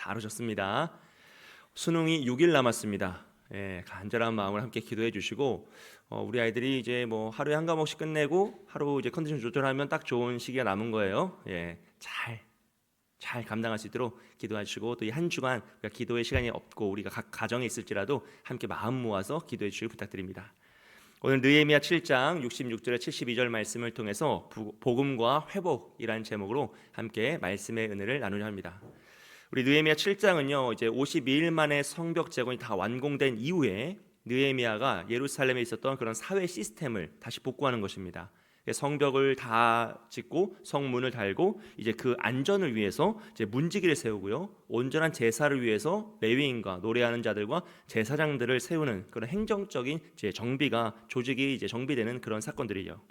잘 오셨습니다. 수능이 6일 남았습니다. 간절한 마음을 함께 기도해 주시고 우리 아이들이 이제 뭐 하루에 한 과목씩 끝내고 하루 이제 컨디션 조절하면 딱 좋은 시기가 남은 거예요. 잘 감당할 수 있도록 기도해 주시고 또 이 한 주간 기도의 시간이 없고 우리가 각 가정에 있을지라도 함께 마음 모아서 기도해 주시길 부탁드립니다. 오늘 느헤미야 7장 66절에 72절 말씀을 통해서 복음과 회복이라는 제목으로 함께 말씀의 은혜를 나누려 합니다. 우리 느헤미야 7장은요, 이제 52일 만에 성벽 재건이 다 완공된 이후에 느헤미야가 예루살렘에 있었던 그런 사회 시스템을 다시 복구하는 것입니다. 성벽을 다 짓고 성문을 달고 이제 그 안전을 위해서 이제 문지기를 세우고요, 온전한 제사를 위해서 레위인과 노래하는 자들과 제사장들을 세우는 그런 행정적인 이제 정비가 조직이 이제 정비되는 그런 사건들이죠.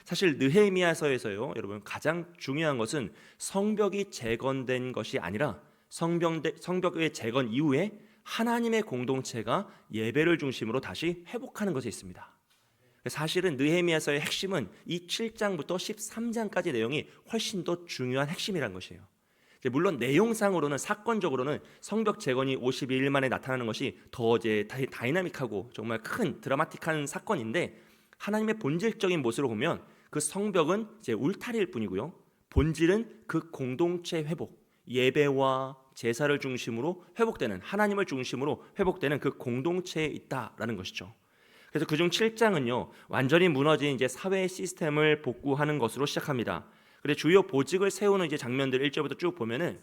사실 느헤미야서에서요, 여러분 가장 중요한 것은 성벽이 재건된 것이 아니라 성벽의 재건 이후에 하나님의 공동체가 예배를 중심으로 다시 회복하는 것에 있습니다. 사실은 느헤미야서의 핵심은 이 7장부터 13장까지 내용이 훨씬 더 중요한 핵심이라는 것이에요. 물론 내용상으로는 사건적으로는 성벽 재건이 52일 만에 나타나는 것이 더 이제 다이나믹하고 정말 큰 드라마틱한 사건인데, 하나님의 본질적인 모습으로 보면 그 성벽은 이제 울타리일 뿐이고요, 본질은 그 공동체 회복, 예배와 제사를 중심으로 회복되는, 하나님을 중심으로 회복되는 그 공동체에 있다라는 것이죠. 그래서 그중 7장은요, 완전히 무너진 이제 사회 시스템을 복구하는 것으로 시작합니다. 그래서 주요 보직을 세우는 이제 장면들 1절부터 쭉 보면은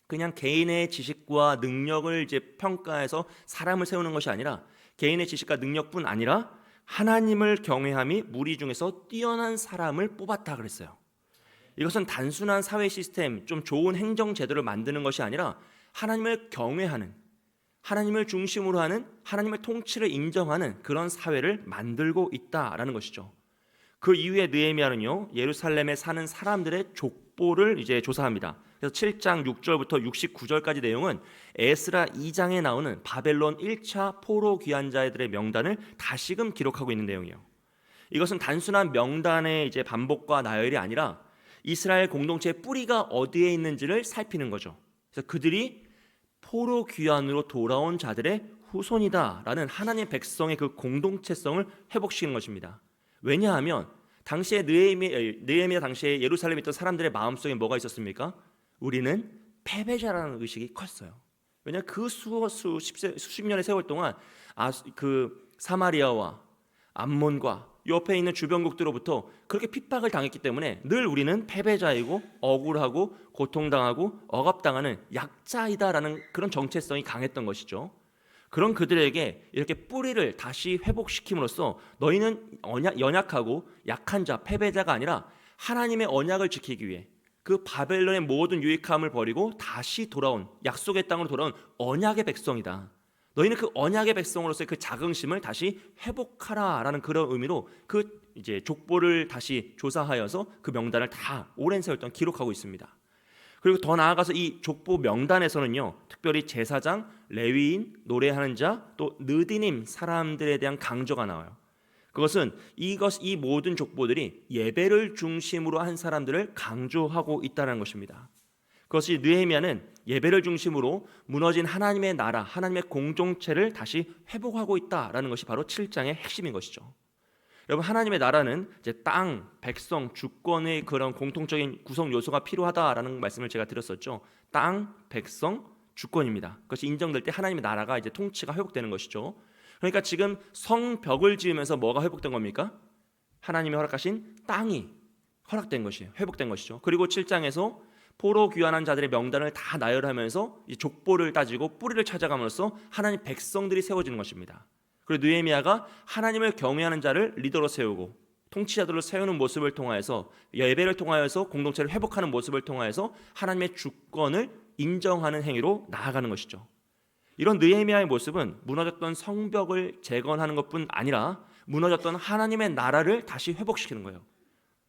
그냥 개인의 지식과 능력을 이제 평가해서 사람을 세우는 것이 아니라, 개인의 지식과 능력뿐 아니라 하나님을 경외함이 무리 중에서 뛰어난 사람을 뽑았다 그랬어요. 이것은 단순한 사회 시스템, 좀 좋은 행정 제도를 만드는 것이 아니라 하나님을 경외하는, 하나님을 중심으로 하는, 하나님의 통치를 인정하는 그런 사회를 만들고 있다라는 것이죠. 그 이후에 느헤미야는요, 예루살렘에 사는 사람들의 족보를 이제 조사합니다. 그래서 7장 6절부터 69절까지 내용은 에스라 2장에 나오는 바벨론 1차 포로 귀환자들의 명단을 다시금 기록하고 있는 내용이에요. 이것은 단순한 명단의 이제 반복과 나열이 아니라 이스라엘 공동체의 뿌리가 어디에 있는지를 살피는 거죠. 그래서 그들이 포로 귀환으로 돌아온 자들의 후손이다라는 하나님의 백성의 그 공동체성을 회복시키는 것입니다. 왜냐하면 당시에 느헤미야 당시에 예루살렘에 있던 사람들의 마음속에 뭐가 있었습니까? 우리는 패배자라는 의식이 컸어요. 왜냐하면 그 수십 년의 세월 동안 그 사마리아와 암몬과 옆에 있는 주변국들로부터 그렇게 핍박을 당했기 때문에 늘 우리는 패배자이고 억울하고 고통당하고 억압당하는 약자이다라는 그런 정체성이 강했던 것이죠. 그런 그들에게 이렇게 뿌리를 다시 회복시킴으로써 너희는 연약하고 약한 자, 패배자가 아니라 하나님의 언약을 지키기 위해 그 바벨론의 모든 유익함을 버리고 다시 돌아온, 약속의 땅으로 돌아온 언약의 백성이다. 너희는 그 언약의 백성으로서의 그 자긍심을 다시 회복하라라는 그런 의미로 그 이제 족보를 다시 조사하여서 그 명단을 다 오랜 세월 동안 기록하고 있습니다. 그리고 더 나아가서 이 족보 명단에서는요, 특별히 제사장, 레위인, 노래하는 자, 또 느디님 사람들에 대한 강조가 나와요. 그것은 이 모든 족보들이 예배를 중심으로 한 사람들을 강조하고 있다는 것입니다. 그것이 느헤미야는 예배를 중심으로 무너진 하나님의 나라, 하나님의 공동체를 다시 회복하고 있다라는 것이 바로 7장의 핵심인 것이죠. 여러분, 하나님의 나라는 이제 땅, 백성, 주권의 그런 공통적인 구성 요소가 필요하다라는 말씀을 제가 드렸었죠. 땅, 백성, 주권입니다. 그것이 인정될 때 하나님의 나라가 이제 통치가 회복되는 것이죠. 그러니까 지금 성벽을 지으면서 뭐가 회복된 겁니까? 하나님이 허락하신 땅이 허락된 것이에요. 회복된 것이죠. 그리고 7장에서 포로 귀환한 자들의 명단을 다 나열하면서 이 족보를 따지고 뿌리를 찾아감으로써 하나님 백성들이 세워지는 것입니다. 그리고 느헤미야가 하나님을 경외하는 자를 리더로 세우고 통치자들로 세우는 모습을 통하여서, 예배를 통하여서 공동체를 회복하는 모습을 통하여서 하나님의 주권을 인정하는 행위로 나아가는 것이죠. 이런 느헤미야의 모습은 무너졌던 성벽을 재건하는 것뿐 아니라 무너졌던 하나님의 나라를 다시 회복시키는 거예요.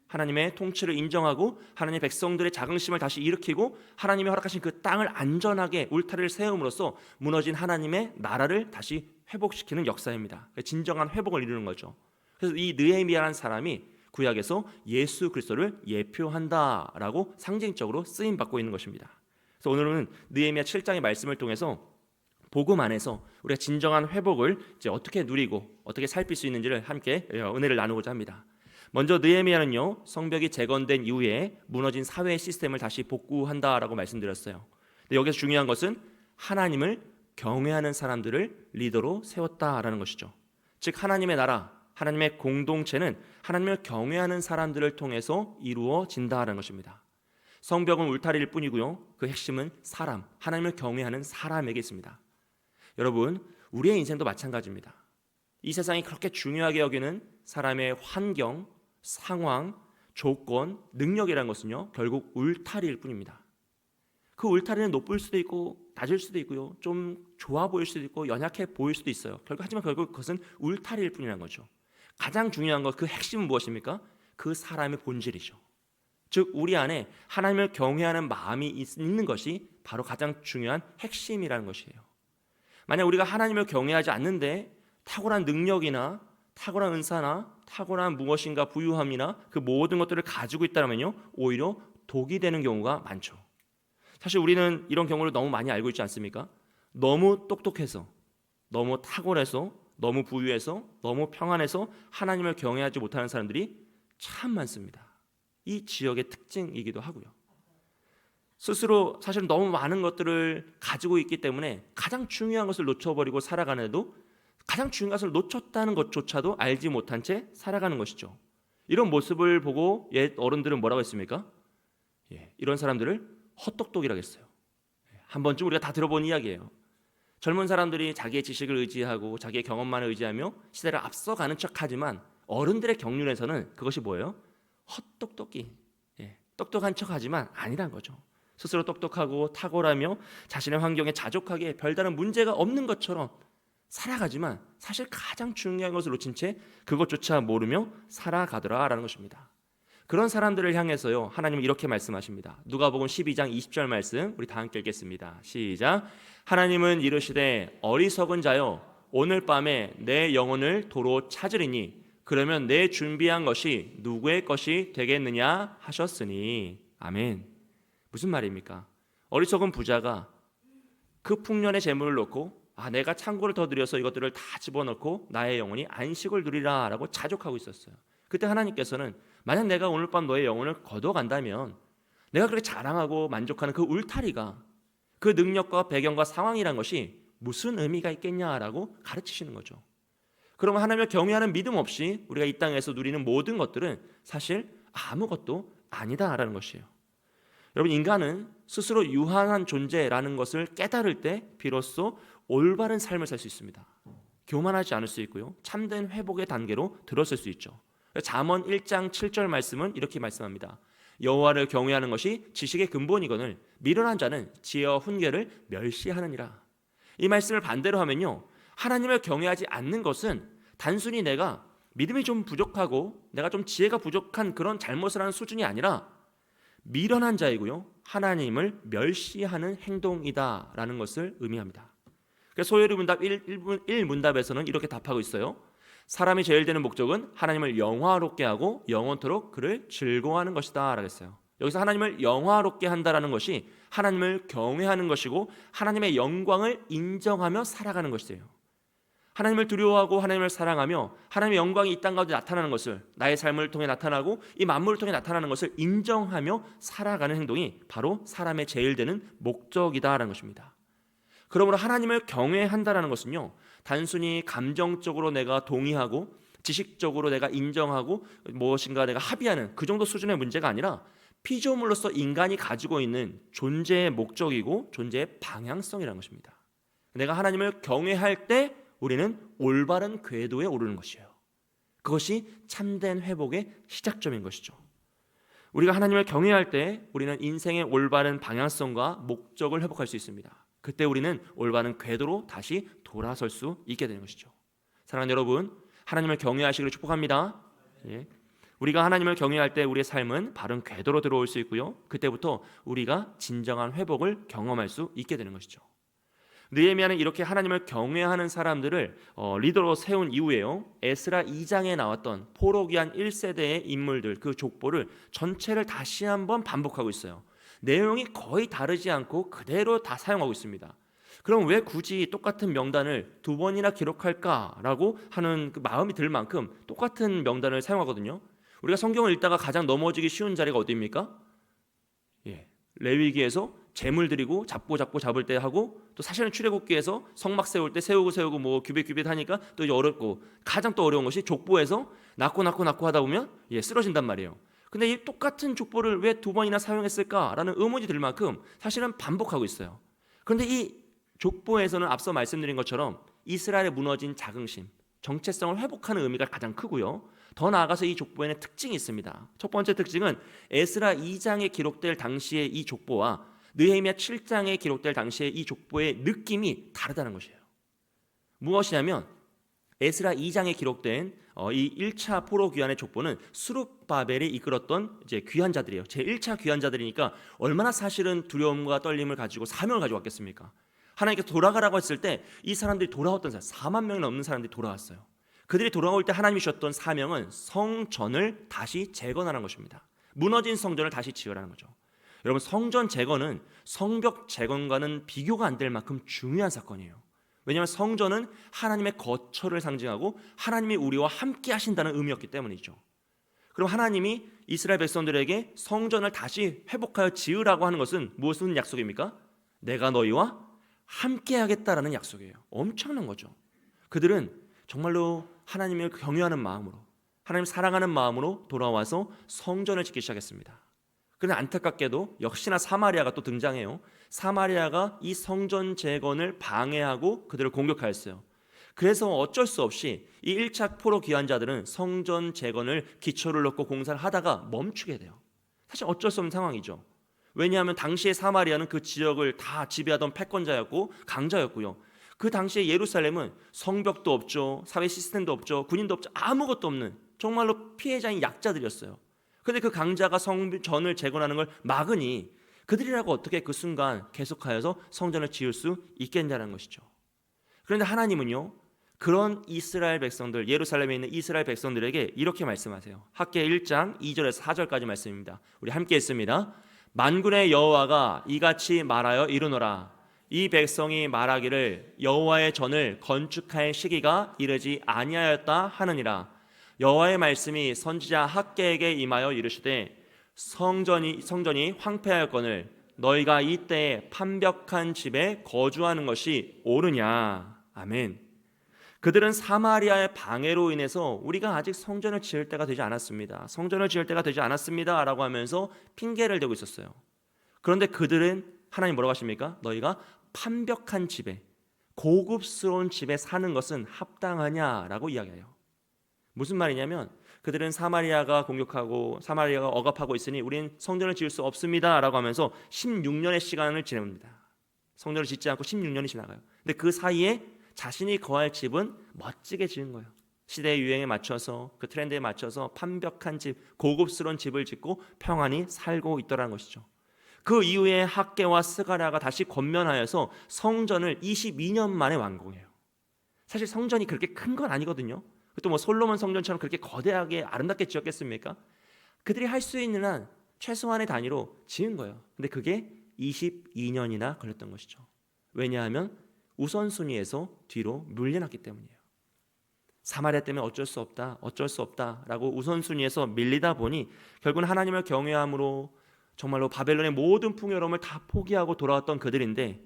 하나님의 통치를 인정하고 하나님의 백성들의 자긍심을 다시 일으키고 하나님이 허락하신 그 땅을 안전하게 울타리를 세움으로써 무너진 하나님의 나라를 다시 회복시키는 역사입니다. 진정한 회복을 이루는 거죠. 그래서 이 느헤미야라는 사람이 구약에서 예수 그리스도를 예표한다라고 상징적으로 쓰임 받고 있는 것입니다. 그래서 오늘은 느헤미야 7장의 말씀을 통해서 복음 안에서 우리가 진정한 회복을 이제 어떻게 누리고 어떻게 살필 수 있는지를 함께 은혜를 나누고자 합니다. 먼저 느헤미야는요, 성벽이 재건된 이후에 무너진 사회 시스템을 다시 복구한다라고 말씀드렸어요. 근데 여기서 중요한 것은 하나님을 경외하는 사람들을 리더로 세웠다라는 것이죠. 즉 하나님의 나라, 하나님의 공동체는 하나님을 경외하는 사람들을 통해서 이루어진다라는 것입니다. 성벽은 울타리일 뿐이고요, 그 핵심은 사람, 하나님을 경외하는 사람에게 있습니다. 여러분, 우리의 인생도 마찬가지입니다. 이 세상이 그렇게 중요하게 여기는 사람의 환경, 상황, 조건, 능력이라는 것은요, 결국 울타리일 뿐입니다. 그 울타리는 높을 수도 있고 낮을 수도 있고요, 좀 좋아 보일 수도 있고 연약해 보일 수도 있어요. 하지만 결국 그것은 울타리일 뿐이라는 거죠. 가장 중요한 것, 그 핵심은 무엇입니까? 그 사람의 본질이죠. 즉 우리 안에 하나님을 경외하는 마음이 있는 것이 바로 가장 중요한 핵심이라는 것이에요. 만약 우리가 하나님을 경외하지 않는데 탁월한 능력이나 탁월한 은사나 탁월한 무엇인가 부유함이나 그 모든 것들을 가지고 있다면요, 오히려 독이 되는 경우가 많죠. 사실 우리는 이런 경우를 너무 많이 알고 있지 않습니까? 너무 똑똑해서, 너무 탁월해서, 너무 부유해서, 너무 평안해서 하나님을 경외하지 못하는 사람들이 참 많습니다. 이 지역의 특징이기도 하고요. 스스로 사실 너무 많은 것들을 가지고 있기 때문에 가장 중요한 것을 놓쳐버리고 살아가는데도 가장 중요한 것을 놓쳤다는 것조차도 알지 못한 채 살아가는 것이죠. 이런 모습을 보고 옛 어른들은 뭐라고 했습니까? 이런 사람들을 헛똑똑이라고 했어요. 한 번쯤 우리가 다 들어본 이야기예요. 젊은 사람들이 자기의 지식을 의지하고 자기의 경험만을 의지하며 시대를 앞서가는 척하지만 어른들의 경륜에서는 그것이 뭐예요? 헛똑똑이, 똑똑한 척하지만 아니란 거죠. 스스로 똑똑하고 탁월하며 자신의 환경에 자족하게 별다른 문제가 없는 것처럼 살아가지만 사실 가장 중요한 것을 놓친 채 그것조차 모르며 살아가더라라는 것입니다. 그런 사람들을 향해서요, 하나님은 이렇게 말씀하십니다. 누가복음 12장 20절 말씀 우리 다 함께 읽겠습니다. 시작. 하나님은 이르시되 어리석은 자여 오늘 밤에 내 영혼을 도로 찾으리니 그러면 내 준비한 것이 누구의 것이 되겠느냐 하셨으니. 아멘. 무슨 말입니까? 어리석은 부자가 그 풍년의 재물을 놓고 내가 창고를 더 들여서 이것들을 다 집어넣고 나의 영혼이 안식을 누리라 라고 자족하고 있었어요. 그때 하나님께서는 만약 내가 오늘 밤 너의 영혼을 거둬간다면 내가 그렇게 자랑하고 만족하는 그 울타리가, 그 능력과 배경과 상황이란 것이 무슨 의미가 있겠냐라고 가르치시는 거죠. 그러면 하나님을 경외하는 믿음 없이 우리가 이 땅에서 누리는 모든 것들은 사실 아무것도 아니다라는 것이에요. 여러분, 인간은 스스로 유한한 존재라는 것을 깨달을 때 비로소 올바른 삶을 살 수 있습니다. 교만하지 않을 수 있고요, 참된 회복의 단계로 들어설 수 있죠. 잠언 1장 7절 말씀은 이렇게 말씀합니다. 여호와를 경외하는 것이 지식의 근본이거늘 미련한 자는 지혜와 훈계를 멸시하느니라. 이 말씀을 반대로 하면요, 하나님을 경외하지 않는 것은 단순히 내가 믿음이 좀 부족하고 내가 좀 지혜가 부족한 그런 잘못을 하는 수준이 아니라 미련한 자이고요, 하나님을 멸시하는 행동이다라는 것을 의미합니다. 그래서 소요리 문답 1문답에서는 이렇게 답하고 있어요. 사람이 제일 되는 목적은 하나님을 영화롭게 하고 영원토록 그를 즐거워하는 것이다 라고 했어요. 여기서 하나님을 영화롭게 한다라는 것이 하나님을 경외하는 것이고 하나님의 영광을 인정하며 살아가는 것이에요. 하나님을 두려워하고 하나님을 사랑하며 하나님의 영광이 이 땅 가운데 나타나는 것을, 나의 삶을 통해 나타나고 이 만물을 통해 나타나는 것을 인정하며 살아가는 행동이 바로 사람의 제일 되는 목적이다라는 것입니다. 그러므로 하나님을 경외한다라는 것은요, 단순히 감정적으로 내가 동의하고 지식적으로 내가 인정하고 무엇인가 내가 합의하는 그 정도 수준의 문제가 아니라 피조물로서 인간이 가지고 있는 존재의 목적이고 존재의 방향성이라는 것입니다. 내가 하나님을 경외할 때 우리는 올바른 궤도에 오르는 것이에요. 그것이 참된 회복의 시작점인 것이죠. 우리가 하나님을 경외할 때 우리는 인생의 올바른 방향성과 목적을 회복할 수 있습니다. 그때 우리는 올바른 궤도로 다시 돌아설 수 있게 되는 것이죠. 사랑하는 여러분, 하나님을 경외하시기를 축복합니다. 우리가 하나님을 경외할 때 우리의 삶은 바른 궤도로 들어올 수 있고요, 그때부터 우리가 진정한 회복을 경험할 수 있게 되는 것이죠. 느헤미야는 이렇게 하나님을 경외하는 사람들을 리더로 세운 이후에요, 에스라 2장에 나왔던 포로기한 1세대의 인물들, 그 족보를 전체를 다시 한번 반복하고 있어요. 내용이 거의 다르지 않고 그대로 다 사용하고 있습니다. 그럼 왜 굳이 똑같은 명단을 두 번이나 기록할까라고 하는 그 마음이 들 만큼 똑같은 명단을 사용하거든요. 우리가 성경을 읽다가 가장 넘어지기 쉬운 자리가 어디입니까? 레위기에서 제물 드리고 잡고 잡을 때 하고, 또 사실은 출애굽기에서 성막 세울 때 세우고 뭐 규빗 하니까 또 이제 어렵고, 가장 또 어려운 것이 족보에서 낳고 하다 보면 쓰러진단 말이에요. 근데 이 똑같은 족보를 왜 두 번이나 사용했을까라는 의문이 들 만큼 사실은 반복하고 있어요. 그런데 이 족보에서는 앞서 말씀드린 것처럼 이스라엘의 무너진 자긍심, 정체성을 회복하는 의미가 가장 크고요. 더 나아가서 이 족보에는 특징이 있습니다. 첫 번째 특징은 에스라 2장에 기록될 당시의 이 족보와 느헤미야 7장에 기록될 당시의 이 족보의 느낌이 다르다는 것이에요. 무엇이냐면 에스라 2장에 기록된 이 1차 포로 귀환의 족보는 스룹바벨이 이끌었던 이제 귀환자들이에요. 제1차 귀환자들이니까 얼마나 사실은 두려움과 떨림을 가지고 사명을 가지고 왔겠습니까? 하나님께서 돌아가라고 했을 때 이 사람들이 돌아왔던 사람, 4만 명이 넘는 사람들이 돌아왔어요. 그들이 돌아올 때 하나님이 주셨던 사명은 성전을 다시 재건하는 것입니다. 무너진 성전을 다시 지으라는 거죠. 여러분, 성전 재건은 성벽 재건과는 비교가 안 될 만큼 중요한 사건이에요. 왜냐하면 성전은 하나님의 거처를 상징하고 하나님이 우리와 함께 하신다는 의미였기 때문이죠. 그럼 하나님이 이스라엘 백성들에게 성전을 다시 회복하여 지으라고 하는 것은 무슨 약속입니까? 내가 너희와 함께 하겠다라는 약속이에요. 엄청난 거죠. 그들은 정말로 하나님을 경외하는 마음으로, 하나님 사랑하는 마음으로 돌아와서 성전을 짓기 시작했습니다. 그런데 안타깝게도 역시나 사마리아가 또 등장해요. 사마리아가 이 성전 재건을 방해하고 그들을 공격하였어요. 그래서 어쩔 수 없이 이 1차 포로 귀환자들은 성전 재건을 기초를 놓고 공사를 하다가 멈추게 돼요. 사실 어쩔 수 없는 상황이죠. 왜냐하면 당시에 사마리아는 그 지역을 다 지배하던 패권자였고 강자였고요. 그 당시에 예루살렘은 성벽도 없죠, 사회 시스템도 없죠, 군인도 없죠, 아무것도 없는 정말로 피해자인 약자들이었어요. 그런데 그 강자가 성전을 재건하는 걸 막으니 그들이라고 어떻게 그 순간 계속하여서 성전을 지을 수 있겠냐는 것이죠. 그런데 하나님은요, 그런 이스라엘 백성들, 예루살렘에 있는 이스라엘 백성들에게 이렇게 말씀하세요. 학개 1장 2절에서 4절까지 말씀입니다. 우리 함께 읽습니다. 만군의 여호와가 이같이 말하여 이르노라. 이 백성이 말하기를 여호와의 전을 건축할 시기가 이르지 아니하였다 하느니라. 여호와의 말씀이 선지자 학개에게 임하여 이르시되 성전이 황폐하였거늘 너희가 이때에 판벽한 집에 거주하는 것이 옳으냐. 아멘. 그들은 사마리아의 방해로 인해서 우리가 아직 성전을 지을 때가 되지 않았습니다, 성전을 지을 때가 되지 않았습니다 라고 하면서 핑계를 대고 있었어요. 그런데 그들은 하나님 뭐라고 하십니까? 너희가 판벽한 집에, 고급스러운 집에 사는 것은 합당하냐라고 이야기해요. 무슨 말이냐면 그들은 사마리아가 공격하고 사마리아가 억압하고 있으니 우린 성전을 지을 수 없습니다 라고 하면서 16년의 시간을 지냅니다. 성전을 짓지 않고 16년이 지나가요. 근데 그 사이에 자신이 거할 집은 멋지게 지은 거예요. 시대의 유행에 맞춰서, 그 트렌드에 맞춰서 판벽한 집, 고급스러운 집을 짓고 평안히 살고 있더라는 것이죠. 그 이후에 학개와 스가랴가 다시 권면하여서 성전을 22년 만에 완공해요. 사실 성전이 그렇게 큰 건 아니거든요. 또 뭐 솔로몬 성전처럼 그렇게 거대하게 아름답게 지었겠습니까? 그들이 할 수 있는 한 최소한의 단위로 지은 거예요. 근데 그게 22년이나 걸렸던 것이죠. 왜냐하면 우선순위에서 뒤로 물려났기 때문이에요. 사마리아 때문에 어쩔 수 없다라고 우선순위에서 밀리다 보니 결국은 하나님을 경외함으로 정말로 바벨론의 모든 풍요로움을 다 포기하고 돌아왔던 그들인데,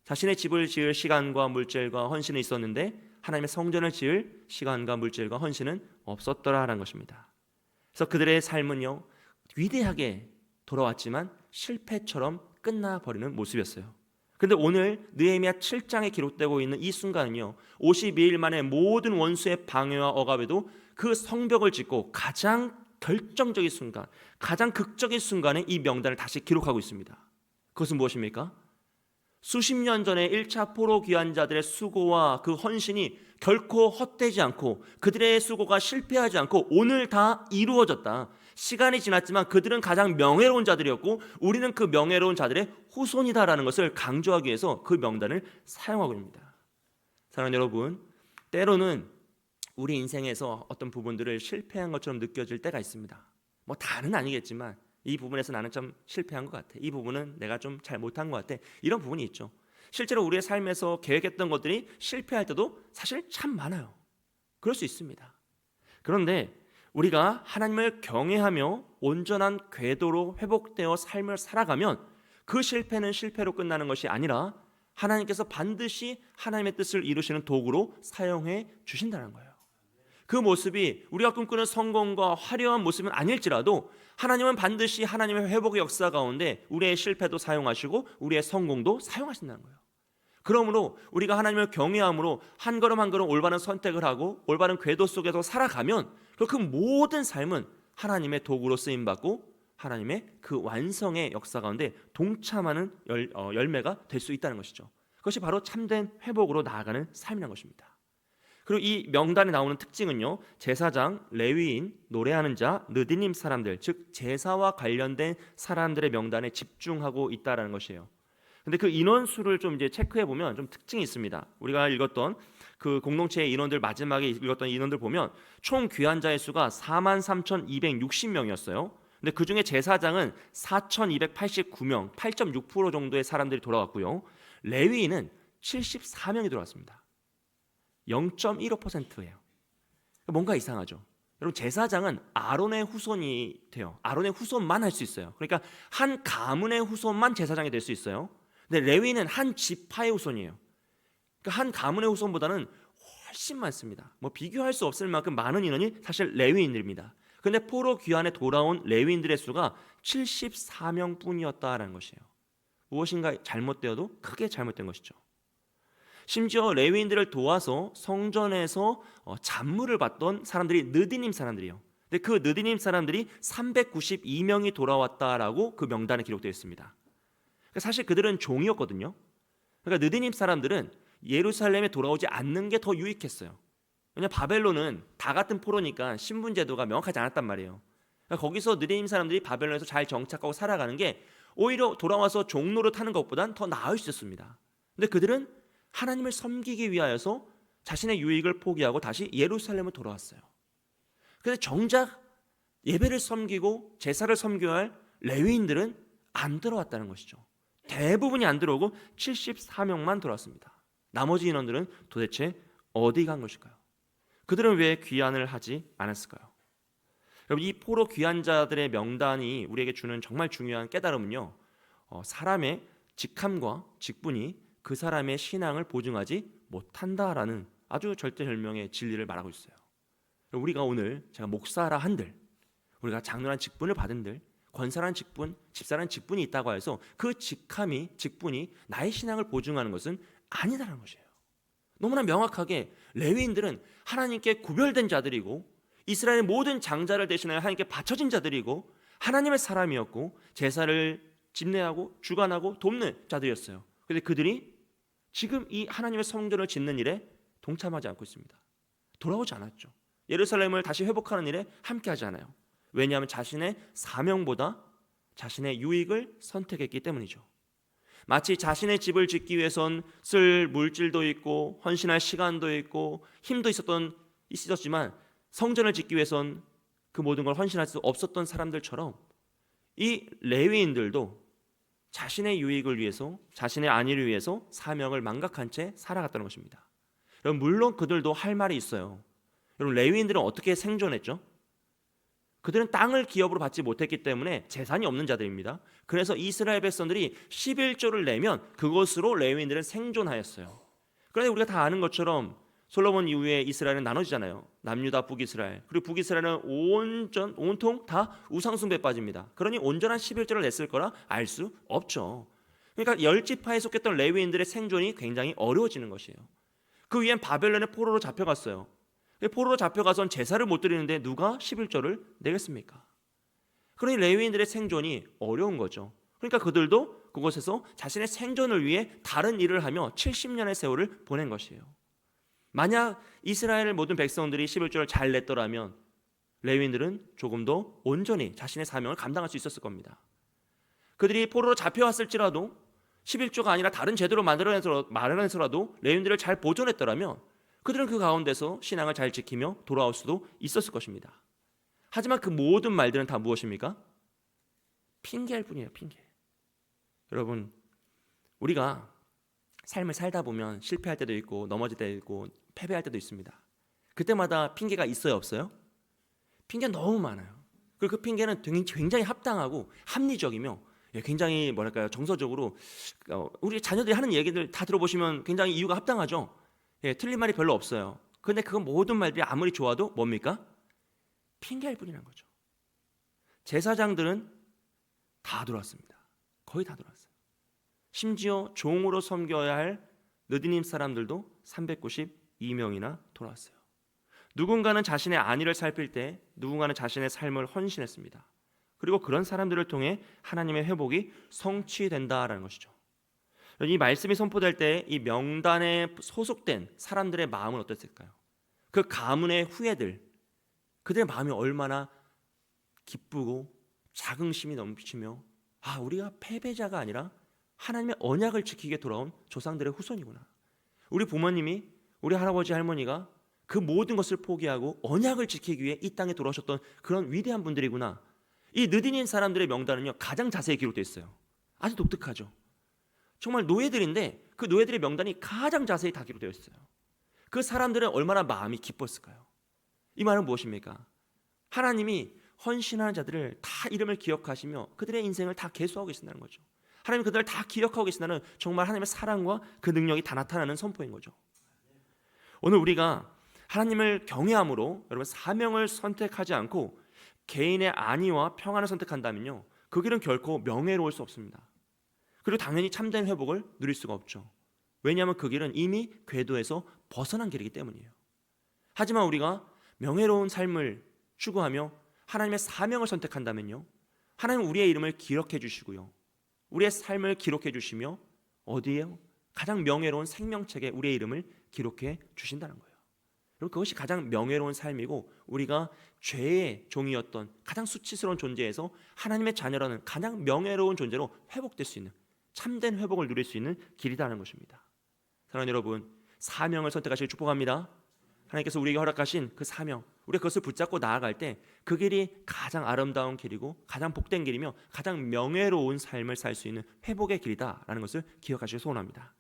자신의 집을 지을 시간과 물질과 헌신은 있었는데 하나님의 성전을 지을 시간과 물질과 헌신은 없었더라라는 것입니다. 그래서 그들의 삶은요, 위대하게 돌아왔지만 실패처럼 끝나버리는 모습이었어요. 그런데 오늘 느헤미야 7장에 기록되고 있는 이 순간은요, 52일 만에 모든 원수의 방해와 억압에도 그 성벽을 짓고 가장 결정적인 순간, 가장 극적인 순간에 이 명단을 다시 기록하고 있습니다. 그것은 무엇입니까? 수십 년 전에 1차 포로 귀환자들의 수고와 그 헌신이 결코 헛되지 않고 그들의 수고가 실패하지 않고 오늘 다 이루어졌다. 시간이 지났지만 그들은 가장 명예로운 자들이었고 우리는 그 명예로운 자들의 후손이다라는 것을 강조하기 위해서 그 명단을 사용하고 있습니다. 사랑하는 여러분, 때로는 우리 인생에서 어떤 부분들을 실패한 것처럼 느껴질 때가 있습니다. 뭐 다는 아니겠지만 이 부분에서 나는 좀 실패한 것 같아. 이 부분은 내가 좀 잘 못한 것 같아. 이런 부분이 있죠. 실제로 우리의 삶에서 계획했던 것들이 실패할 때도 사실 참 많아요. 그럴 수 있습니다. 그런데 우리가 하나님을 경외하며 온전한 궤도로 회복되어 삶을 살아가면 그 실패는 실패로 끝나는 것이 아니라 하나님께서 반드시 하나님의 뜻을 이루시는 도구로 사용해 주신다는 거예요. 그 모습이 우리가 꿈꾸는 성공과 화려한 모습은 아닐지라도 하나님은 반드시 하나님의 회복의 역사 가운데 우리의 실패도 사용하시고 우리의 성공도 사용하신다는 거예요. 그러므로 우리가 하나님을 경외함으로 한 걸음 한 걸음 올바른 선택을 하고 올바른 궤도 속에서 살아가면 그 모든 삶은 하나님의 도구로 쓰임받고 하나님의 그 완성의 역사 가운데 동참하는 열매가 될 수 있다는 것이죠. 그것이 바로 참된 회복으로 나아가는 삶이라는 것입니다. 그리고 이 명단에 나오는 특징은요, 제사장, 레위인, 노래하는 자, 느디님 사람들, 즉 제사와 관련된 사람들의 명단에 집중하고 있다라는 것이에요. 근데 그 인원수를 좀 이제 체크해 보면 좀 특징이 있습니다. 우리가 읽었던 그 공동체의 인원들, 마지막에 읽었던 인원들 보면 총 귀환자의 수가 43,260명이었어요. 근데 그 중에 제사장은 4,289명, 8.6% 정도의 사람들이 돌아왔고요. 레위인은 74명이 돌아왔습니다. 0.15%예요. 뭔가 이상하죠. 여러분, 제사장은 아론의 후손이 돼요. 아론의 후손만 할 수 있어요. 그러니까 한 가문의 후손만 제사장이 될 수 있어요. 근데 레위는 한 지파의 후손이에요. 그러니까 한 가문의 후손보다는 훨씬 많습니다. 뭐 비교할 수 없을 만큼 많은 인원이 사실 레위인들입니다. 그런데 포로 귀환에 돌아온 레위인들의 수가 74명뿐이었다라는 것이에요. 무엇인가 잘못되어도 크게 잘못된 것이죠. 심지어 레위인들을 도와서 성전에서 잔물을 받던 사람들이 느디님 사람들이에요. 근데 그 느디님 사람들이 392명이 돌아왔다라고 그 명단에 기록되어 있습니다. 사실 그들은 종이었거든요. 그러니까 느디님 사람들은 예루살렘에 돌아오지 않는 게 더 유익했어요. 왜냐하면 바벨론은 다 같은 포로니까 신분 제도가 명확하지 않았단 말이에요. 그러니까 거기서 느디님 사람들이 바벨론에서 잘 정착하고 살아가는 게 오히려 돌아와서 종로를 타는 것보단 더 나을 수 있었습니다. 근데 그들은 하나님을 섬기기 위하여서 자신의 유익을 포기하고 다시 예루살렘으로 돌아왔어요. 그런데 정작 예배를 섬기고 제사를 섬겨야 할 레위인들은 안 들어왔다는 것이죠. 대부분이 안 들어오고 74명만 들어왔습니다. 나머지 인원들은 도대체 어디 간 것일까요? 그들은 왜 귀환을 하지 않았을까요? 여러분, 이 포로 귀환자들의 명단이 우리에게 주는 정말 중요한 깨달음은요, 사람의 직함과 직분이 그 사람의 신앙을 보증하지 못한다라는 아주 절대절명의 진리를 말하고 있어요. 우리가 오늘 제가 목사라 한들, 우리가 장로란 직분을 받은들, 권사란 직분, 집사란 직분이 있다고 해서 그 직함이, 직분이 나의 신앙을 보증하는 것은 아니다라는 것이에요. 너무나 명확하게 레위인들은 하나님께 구별된 자들이고 이스라엘의 모든 장자를 대신하여 하나님께 바쳐진 자들이고 하나님의 사람이었고 제사를 집례하고 주관하고 돕는 자들이었어요. 그런데 그들이 지금 이 하나님의 성전을 짓는 일에 동참하지 않고 있습니다. 돌아오지 않았죠. 예루살렘을 다시 회복하는 일에 함께하지 않아요. 왜냐하면 자신의 사명보다 자신의 유익을 선택했기 때문이죠. 마치 자신의 집을 짓기 위해선 쓸 물질도 있고 헌신할 시간도 있고 힘도 있었지만 성전을 짓기 위해선 그 모든 걸 헌신할 수 없었던 사람들처럼 이 레위인들도 자신의 유익을 위해서, 자신의 안위를 위해서 사명을 망각한 채 살아갔다는 것입니다. 여러분, 물론 그들도 할 말이 있어요. 여러분, 레위인들은 어떻게 생존했죠? 그들은 땅을 기업으로 받지 못했기 때문에 재산이 없는 자들입니다. 그래서 이스라엘 백성들이 11조를 내면 그것으로 레위인들은 생존하였어요. 그런데 우리가 다 아는 것처럼 솔로몬 이후에 이스라엘은 나눠지잖아요. 남유다 북이스라엘. 그리고 북이스라엘은 온통 다 우상숭배에 빠집니다. 그러니 온전한 11조를 냈을 거라 알 수 없죠. 그러니까 10지파에 속했던 레위인들의 생존이 굉장히 어려워지는 것이에요. 그 위엔 바벨론의 포로로 잡혀갔어요. 포로로 잡혀가선 제사를 못 드리는데 누가 11조를 내겠습니까? 그러니 레위인들의 생존이 어려운 거죠. 그러니까 그들도 그곳에서 자신의 생존을 위해 다른 일을 하며 70년의 세월을 보낸 것이에요. 만약 이스라엘 모든 백성들이 11조를 잘 냈더라면 레위인들은 조금 더 온전히 자신의 사명을 감당할 수 있었을 겁니다. 그들이 포로로 잡혀왔을지라도 11조가 아니라 다른 제도로 마련해서라도 레위인들을 잘 보존했더라면 그들은 그 가운데서 신앙을 잘 지키며 돌아올 수도 있었을 것입니다. 하지만 그 모든 말들은 다 무엇입니까? 핑계일 뿐이에요. 핑계. 여러분, 우리가 삶을 살다 보면 실패할 때도 있고 넘어질 때도 있고 패배할 때도 있습니다. 그때마다 핑계가 있어요, 없어요? 핑계 너무 많아요. 그리고 그 핑계는 굉장히 합당하고 합리적이며 굉장히 뭐랄까요, 정서적으로 우리 자녀들이 하는 얘기들 다 들어보시면 굉장히 이유가 합당하죠. 틀린 말이 별로 없어요. 그런데 그 모든 말들이 아무리 좋아도 뭡니까? 핑계일 뿐이라는 거죠. 제사장들은 다 들어왔습니다. 거의 다 들어왔어요. 심지어 종으로 섬겨야 할 느디님 사람들도 392명이나 돌아왔어요. 누군가는 자신의 안위를 살필 때 누군가는 자신의 삶을 헌신했습니다. 그리고 그런 사람들을 통해 하나님의 회복이 성취된다라는 것이죠. 이 말씀이 선포될 때 이 명단에 소속된 사람들의 마음은 어땠을까요? 그 가문의 후예들, 그들의 마음이 얼마나 기쁘고 자긍심이 넘치며 우리가 패배자가 아니라 하나님의 언약을 지키게 돌아온 조상들의 후손이구나. 우리 부모님이, 우리 할아버지 할머니가 그 모든 것을 포기하고 언약을 지키기 위해 이 땅에 돌아오셨던 그런 위대한 분들이구나. 이 느디닌 사람들의 명단은요, 가장 자세히 기록되어 있어요. 아주 독특하죠. 정말 노예들인데 그 노예들의 명단이 가장 자세히 다 기록되어 있어요. 그 사람들은 얼마나 마음이 기뻤을까요? 이 말은 무엇입니까? 하나님이 헌신하는 자들을 다 이름을 기억하시며 그들의 인생을 다 계수하고 계신다는 거죠. 하나님 그들을 다 기억하고 계신다는 정말 하나님의 사랑과 그 능력이 다 나타나는 선포인 거죠. 오늘 우리가 하나님을 경외함으로 여러분 사명을 선택하지 않고 개인의 안위와 평안을 선택한다면요, 그 길은 결코 명예로울 수 없습니다. 그리고 당연히 참된 회복을 누릴 수가 없죠. 왜냐하면 그 길은 이미 궤도에서 벗어난 길이기 때문이에요. 하지만 우리가 명예로운 삶을 추구하며 하나님의 사명을 선택한다면요, 하나님은 우리의 이름을 기록해 주시고요, 우리의 삶을 기록해 주시며 어디에요? 가장 명예로운 생명책에 우리의 이름을 기록해 주신다는 거예요. 그리고 그것이 가장 명예로운 삶이고 우리가 죄의 종이었던 가장 수치스러운 존재에서 하나님의 자녀라는 가장 명예로운 존재로 회복될 수 있는, 참된 회복을 누릴 수 있는 길이라는 것입니다. 사랑하는 여러분, 사명을 선택하시길 축복합니다. 하나님께서 우리에게 허락하신 그 사명, 우리가 그것을 붙잡고 나아갈 때 그 길이 가장 아름다운 길이고 가장 복된 길이며 가장 명예로운 삶을 살 수 있는 회복의 길이다라는 것을 기억하시길 소원합니다.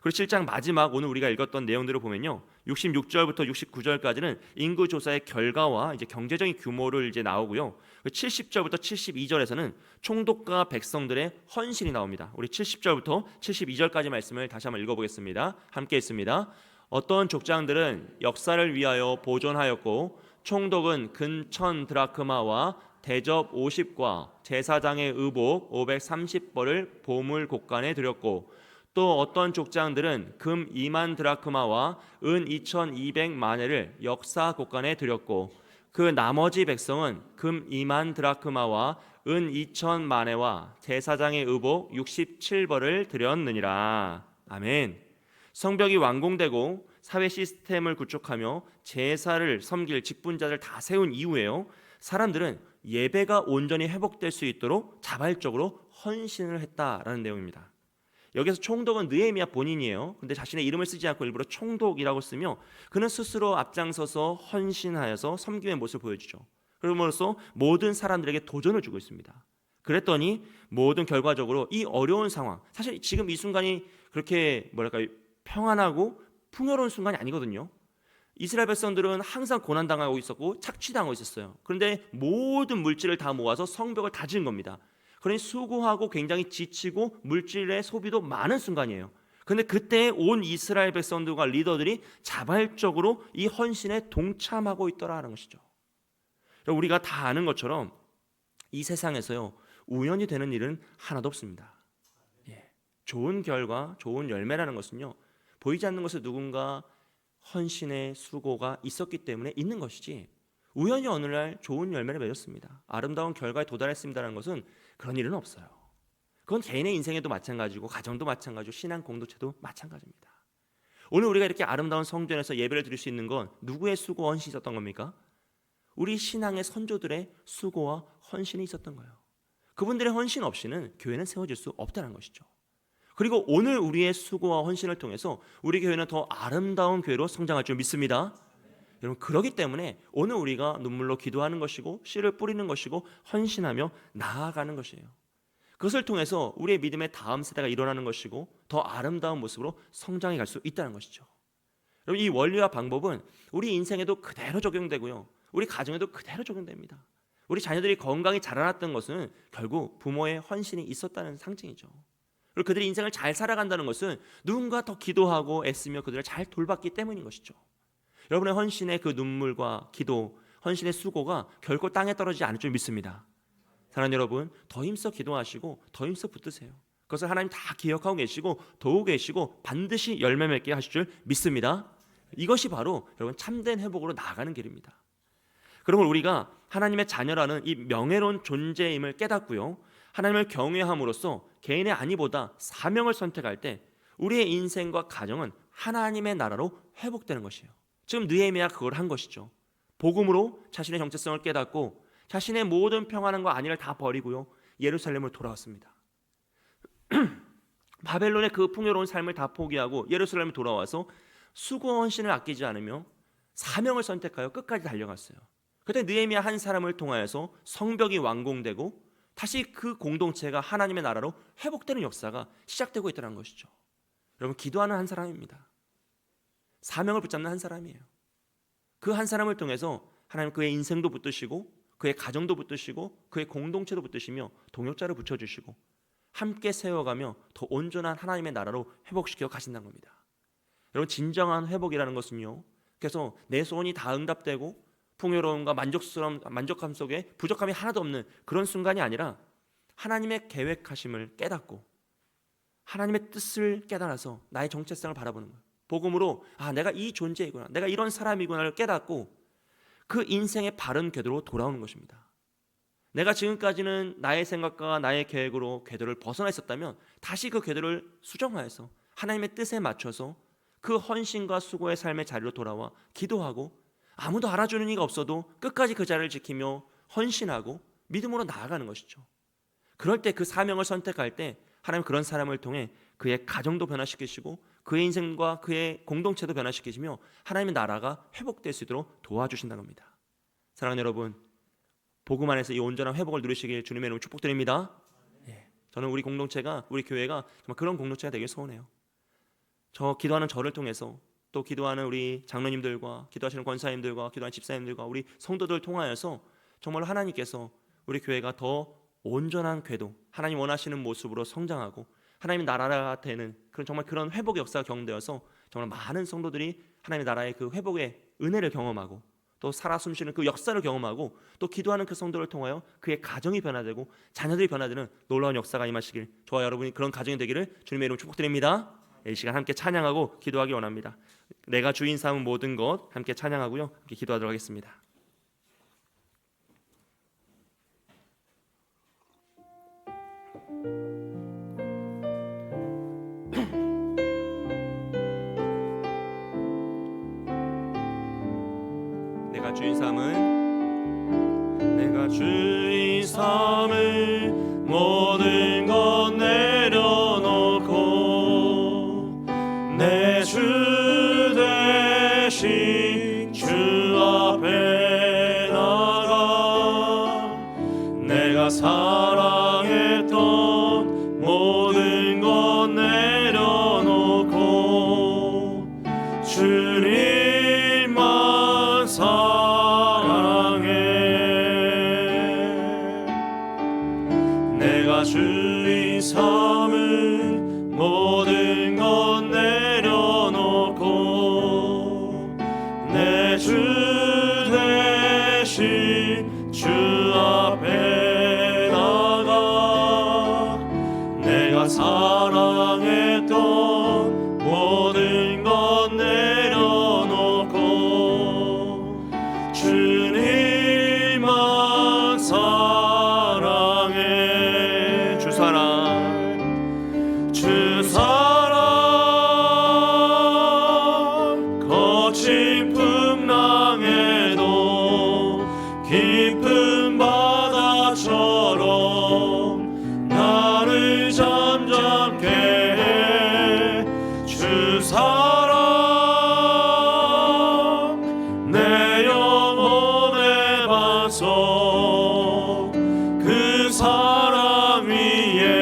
그리고 7장 마지막 오늘 우리가 읽었던 내용들을 보면요, 66절부터 69절까지는 인구 조사의 결과와 이제 경제적인 규모를 이제 나오고요, 70절부터 72절에서는 총독과 백성들의 헌신이 나옵니다. 우리 70절부터 72절까지 말씀을 다시 한번 읽어보겠습니다. 함께 읽습니다. 어떤 족장들은 역사를 위하여 보존하였고 총독은 근 1000드라크마와 대접 50과 제사장의 의복 530벌을 보물 곡간에 드렸고, 또 어떤 족장들은 금 2만 드라크마와 은 2200마네를 역사 곡간에 드렸고, 그 나머지 백성은 금 2만 드라크마와 은 2000마네와 제사장의 의복 67벌을 드렸느니라. 아멘. 성벽이 완공되고 사회 시스템을 구축하며 제사를 섬길 직분자들 다 세운 이후에요, 사람들은 예배가 온전히 회복될 수 있도록 자발적으로 헌신을 했다라는 내용입니다. 여기서 총독은 느헤미야 본인이에요. 근데 자신의 이름을 쓰지 않고 일부러 총독이라고 쓰며 그는 스스로 앞장서서 헌신하여서 섬김의 모습을 보여주죠. 그럼으로써 모든 사람들에게 도전을 주고 있습니다. 그랬더니 모든 결과적으로 이 어려운 상황, 사실 지금 이 순간이 그렇게 평안하고 풍요로운 순간이 아니거든요. 이스라엘 백성들은 항상 고난당하고 있었고 착취당하고 있었어요. 그런데 모든 물질을 다 모아서 성벽을 다 지은 겁니다. 그러니 수고하고 굉장히 지치고 물질의 소비도 많은 순간이에요. 그런데 그때 온 이스라엘 백성들과 리더들이 자발적으로 이 헌신에 동참하고 있더라는 것이죠. 우리가 다 아는 것처럼 이 세상에서요, 우연히 되는 일은 하나도 없습니다. 좋은 결과, 좋은 열매라는 것은요, 보이지 않는 것에 누군가 헌신의 수고가 있었기 때문에 있는 것이지, 우연히 어느 날 좋은 열매를 맺었습니다, 아름다운 결과에 도달했습니다라는 것은 그런 일은 없어요. 그건 개인의 인생에도 마찬가지고 가정도 마찬가지고 신앙 공동체도 마찬가지입니다. 오늘 우리가 이렇게 아름다운 성전에서 예배를 드릴 수 있는 건 누구의 수고 헌신이 있었던 겁니까? 우리 신앙의 선조들의 수고와 헌신이 있었던 거예요. 그분들의 헌신 없이는 교회는 세워질 수 없다는 것이죠. 그리고 오늘 우리의 수고와 헌신을 통해서 우리 교회는 더 아름다운 교회로 성장할 줄 믿습니다. 여러분, 그렇기 때문에 오늘 우리가 눈물로 기도하는 것이고 씨를 뿌리는 것이고 헌신하며 나아가는 것이에요. 그것을 통해서 우리의 믿음의 다음 세대가 일어나는 것이고 더 아름다운 모습으로 성장해 갈 수 있다는 것이죠. 여러분, 이 원리와 방법은 우리 인생에도 그대로 적용되고요, 우리 가정에도 그대로 적용됩니다. 우리 자녀들이 건강히 자라났던 것은 결국 부모의 헌신이 있었다는 상징이죠. 그리고 그들이 인생을 잘 살아간다는 것은 누군가 더 기도하고 애쓰며 그들을 잘 돌봤기 때문인 것이죠. 여러분의 헌신의 그 눈물과 기도, 헌신의 수고가 결코 땅에 떨어지지 않을 줄 믿습니다. 사랑하는 여러분, 더 힘써 기도하시고 더 힘써 붙드세요. 그것을 하나님 다 기억하고 계시고 도우고 계시고 반드시 열매 맺게 하실 줄 믿습니다. 이것이 바로 여러분 참된 회복으로 나아가는 길입니다. 그러면 우리가 하나님의 자녀라는 이 명예로운 존재임을 깨닫고요, 하나님을 경외함으로써 개인의 안위보다 사명을 선택할 때 우리의 인생과 가정은 하나님의 나라로 회복되는 것이에요. 지금 느헤미야가 그걸 한 것이죠. 복음으로 자신의 정체성을 깨닫고 자신의 모든 평안함과 안위를 다 버리고요, 예루살렘을 돌아왔습니다. 바벨론의 그 풍요로운 삶을 다 포기하고 예루살렘에 돌아와서 수고 헌신을 아끼지 않으며 사명을 선택하여 끝까지 달려갔어요. 그때 느헤미야 한 사람을 통하여서 성벽이 완공되고 다시 그 공동체가 하나님의 나라로 회복되는 역사가 시작되고 있다는 것이죠. 여러분, 기도하는 한 사람입니다. 사명을 붙잡는 한 사람이에요. 그 한 사람을 통해서 하나님 그의 인생도 붙드시고 그의 가정도 붙드시고 그의 공동체도 붙드시며 동역자를 붙여주시고 함께 세워가며 더 온전한 하나님의 나라로 회복시켜 가신다는 겁니다. 여러분, 진정한 회복이라는 것은요, 그래서 내 소원이 다 응답되고 풍요로움과 만족감 속에 부족함이 하나도 없는 그런 순간이 아니라 하나님의 계획하심을 깨닫고 하나님의 뜻을 깨달아서 나의 정체성을 바라보는 거예요. 복음으로 내가 이 존재이구나, 내가 이런 사람이구나를 깨닫고 그 인생의 바른 궤도로 돌아오는 것입니다. 내가 지금까지는 나의 생각과 나의 계획으로 궤도를 벗어나 있었다면 다시 그 궤도를 수정하여서 하나님의 뜻에 맞춰서 그 헌신과 수고의 삶의 자리로 돌아와 기도하고 아무도 알아주는 이가 없어도 끝까지 그 자리를 지키며 헌신하고 믿음으로 나아가는 것이죠. 그럴 때 그 사명을 선택할 때 하나님 그런 사람을 통해 그의 가정도 변화시키시고 그의 인생과 그의 공동체도 변화시키시며 하나님의 나라가 회복될 수 있도록 도와주신다는 겁니다. 사랑하는 여러분, 복음 안에서 이 온전한 회복을 누리시길 주님의 이름으로 축복드립니다. 저는 우리 공동체가, 우리 교회가 정말 그런 공동체가 되길 소원해요. 기도하는 저를 통해서 또 기도하는 우리 장로님들과 기도하시는 권사님들과 기도하는 집사님들과 우리 성도들을 통하여서 정말 하나님께서 우리 교회가 더 온전한 궤도, 하나님 원하시는 모습으로 성장하고 하나님의 나라가 되는 정말 그런 회복의 역사가 경험되어서 정말 많은 성도들이 하나님의 나라의 그 회복의 은혜를 경험하고 또 살아 숨쉬는 그 역사를 경험하고 또 기도하는 그 성도를 통하여 그의 가정이 변화되고 자녀들이 변화되는 놀라운 역사가 임하시길, 저와 여러분이 그런 가정이 되기를 주님의 이름으로 축복드립니다. 이 시간 함께 찬양하고 기도하기 원합니다. 내가 주인 삼은 모든 것 함께 찬양하고요, 함께 기도하도록 하겠습니다. 내가 주인 삼을 모든 것 내려놓고 내 주 대신 주 앞에 나가 내가 사랑했던 모든 것 내려놓고 주님만 내가 주인 삼은 모든 것 내려놓고 내 주 대신 주 앞에 나가 내가 사랑했던 모든 것 내려놓고 주님만 주 사랑 거친 풍랑에도 깊은 바다처럼 나를 잠잠케 해. 주 사랑 내 영혼의 반석 그 사랑 위에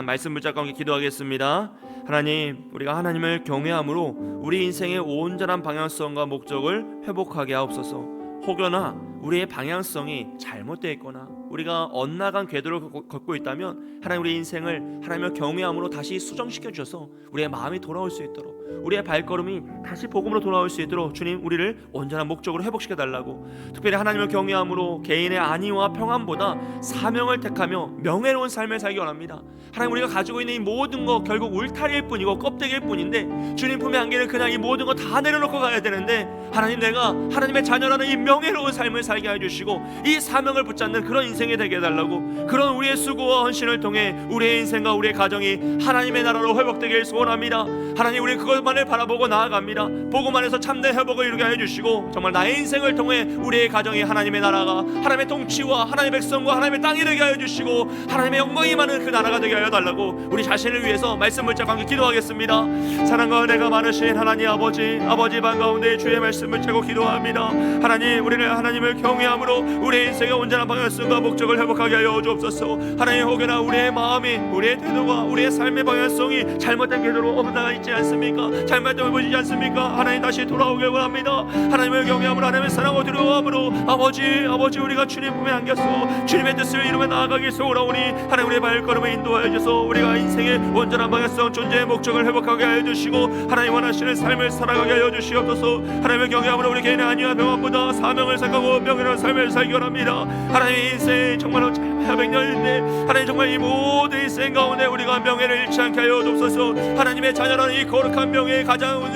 말씀 붙잡고 함께 기도하겠습니다. 하나님, 우리가 하나님을 경외함으로 우리 인생의 온전한 방향성과 목적을 회복하게 하옵소서. 혹여나 우리의 방향성이 잘못되어 있거나 우리가 엇나간 궤도를 걷고 있다면 하나님, 우리 인생을 하나님을 경외함으로 다시 수정시켜 주셔서 우리의 마음이 돌아올 수 있도록, 우리의 발걸음이 다시 복음으로 돌아올 수 있도록 주님, 우리를 온전한 목적으로 회복시켜 달라고. 특별히 하나님을 경외함으로 개인의 안위와 평안보다 사명을 택하며 명예로운 삶을 살기 원합니다. 하나님, 우리가 가지고 있는 이 모든 것 결국 울타리일 뿐이고 껍데기일 뿐인데 주님 품에 안기는 그냥 이 모든 거 다 내려놓고 가야 되는데, 하나님, 내가 하나님의 자녀라는 이 명예로운 삶을 살게 해주시고 이 사명을 붙잡는 그런 인생이 되게 해달라고. 그런 우리의 수고와 헌신을 통해 우리의 인생과 우리의 가정이 하나님의 나라로 회복되길 소원합니다. 하나님, 우리 그것만을 바라보고 나아갑니다. 복음 안에서 참된 회복을 이루게 해주시고 정말 나의 인생을 통해 우리의 가정이 하나님의 나라가, 하나님의 통치와 하나님의 백성과 하나님의 땅이 되게 해주시고 하나님의 영광이 많은 그 나라가 되게 하여 달라고 우리 자신을 위해서 말씀 붙잡고 함께 기도하겠습니다. 사랑과 은혜가 많으신 하나님 아버지, 아버지 방 가운데 주의 말씀을 채고 기도합니다. 하나님, 우리는 하나님을 경외함으로 우리의 인생의 온전한 방향성과 목적을 회복하게 하여 주옵소서. 하나님, 혹여나 우리의 마음이, 우리의 태도와 우리의 삶의 방향성이 잘못된 궤도로 엇나가 있지 않습니까? 잘못됨을 보이지 않습니까? 하나님, 다시 돌아오길 원합니다. 하나님을 경외함으로, 하나님을 사랑하고 두려워함으로 아버지 우리가 주님 품에 안겼어 주님의 뜻을 이루며 나아가기 소원하오니 하나님, 우리의 발걸음을 인도하여 주셔서 우리가 인생의 온전한 방향성, 존재의 목적을 회복하게 하여 주시고 하나님 원하시는 삶을 살아가게 하여 주시옵소서. 하나님을 경외함으로 우리 개인의 안위와 평안보다 사명을 생각하고 명예로운 삶을 살기 원합니다. 하나님의 인생 정말로 짧아야 100년인데 하나님, 정말 이 모든 인생 가운데 우리가 명예를 잃지 않게 하여 주옵소서. 하나님의 자녀라는 이 거룩한 명예의 가장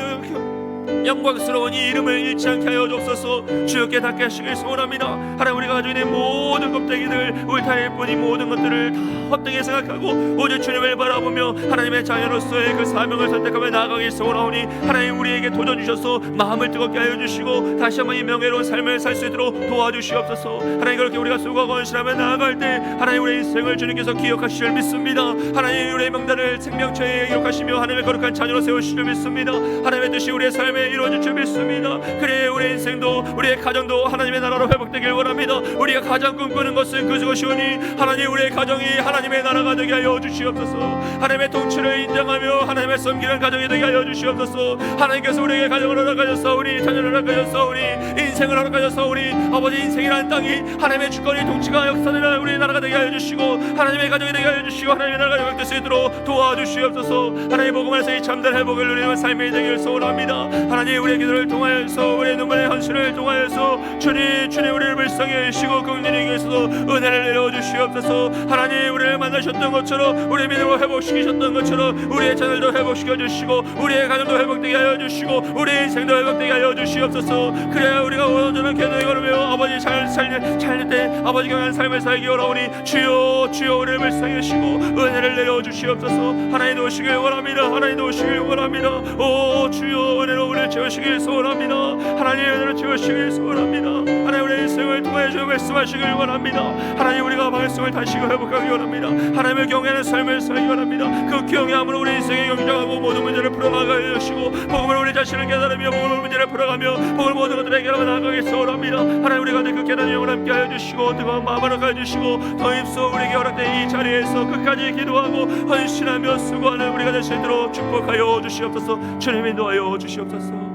영광스러운 이 이름을 잃지 않게 하여 주옵소서. 주여 닫게 하시길 소원합니다. 하나님, 우리가 가지고 있는 모든 껍데기들, 울타리일 뿐인 모든 것들을 다 헛되게 생각하고 오직 주님을 바라보며 하나님의 자녀로서의 그 사명을 선택하며 나아가길 소원하오니 하나님, 우리에게 도전 주셔서 마음을 뜨겁게 하여 주시고 다시 한번 이 명예로운 삶을 살 수 있도록 도와주시옵소서. 하나님, 그렇게 우리가 수고하고 헌신하며 나아갈 때 하나님, 우리의 인생을 주님께서 기억하실 줄 믿습니다. 하나님, 우리의 명단을 생명처에 기록하시며 하나님의 거룩한 자녀로 세우실 줄 믿습니다. 하나님의 뜻이 우리의 삶에 이루어질 줄 믿습니다. 그래 우리의 인생도 우리의 가정도 하나님의 나라로 회복되길 원합니다. 우리가 가장 꿈꾸는 것은 그것이오니 하나님, 우리의 가정이 하나님의 나라가 되게 하여 주시옵소서. 하나님의 통치를 인정하며 하나님의 섬기는 가정이 되게 하여 주시옵소서. 하나님께서 우리에게 가정을 허락하셨사오니, 자녀를 허락하셨사오니, 인생을 허락하셨사오니 아버지, 인생이라는 땅이 하나님의 주권이, 통치가, 역사되는 우리의 나라가 되게 하여 주시고 하나님의 가정이 되게 하여 주시고 하나님의 나라가 회복될 수 있도록 도와주시옵소서. 하나님, 복음 안에서 이 참된 회복을 누리는 삶이 되길 소원합니다. 하나님, 우리의 기도를 통하여서 우리의 눈물의 헌신을 통하여서 주님 우리를 불쌍히 여시고 긍휼히 여기셔서 은혜를 내려주시옵소서. 하나님, 우리를 만나셨던 것처럼 우리의 믿음을 회복시키셨던 것처럼 우리의 자녀도 회복시켜 주시고 우리의 가정도 회복되게 하여 주시고 우리의 인생도 회복되게 하여 주시옵소서. 그래야 우리가 온전한 궤도에 걸으며 아버지 잘 때 아버지 경한 삶을 살기 원하오니 주여 우리를 불쌍히 여시고 은혜를 내려주시옵소서. 하나님, 도우시길 원합니다. 하나님, 도우시길 원합니다. 오 주여, 은혜로 우리를 채우시길 소원합니다. 하나님, 은혜로 채우시길 소원합니다. 하나님, 우리의 인생을 통해 주여 말씀하시길 원합니다. 하나님, 우리가 방향성을 다시 회복하기 원합니다. 하나님을 경외하는 삶을 살기 원합니다. 그 경외함으로 우리 인생에 경쟁하고 모든 문제를 풀어나가게 하시고 복음을 우리 자신을 깨달으며 복음을 문제를 풀어가며 복음을 모든 것들을 해결하며 나아가기 소원합니다. 하나님, 우리가 그 깨닫는 영을 함께 하여 주시고 뜨거운 마음을 허락하여 주시고 더 입소 우리에게 허락된 이 자리에서 끝까지 기도하고 헌신하며 수고하는 우리가 될 수 있도록 축복하여 주시옵소서. 주님, 인도하여 주시옵소서.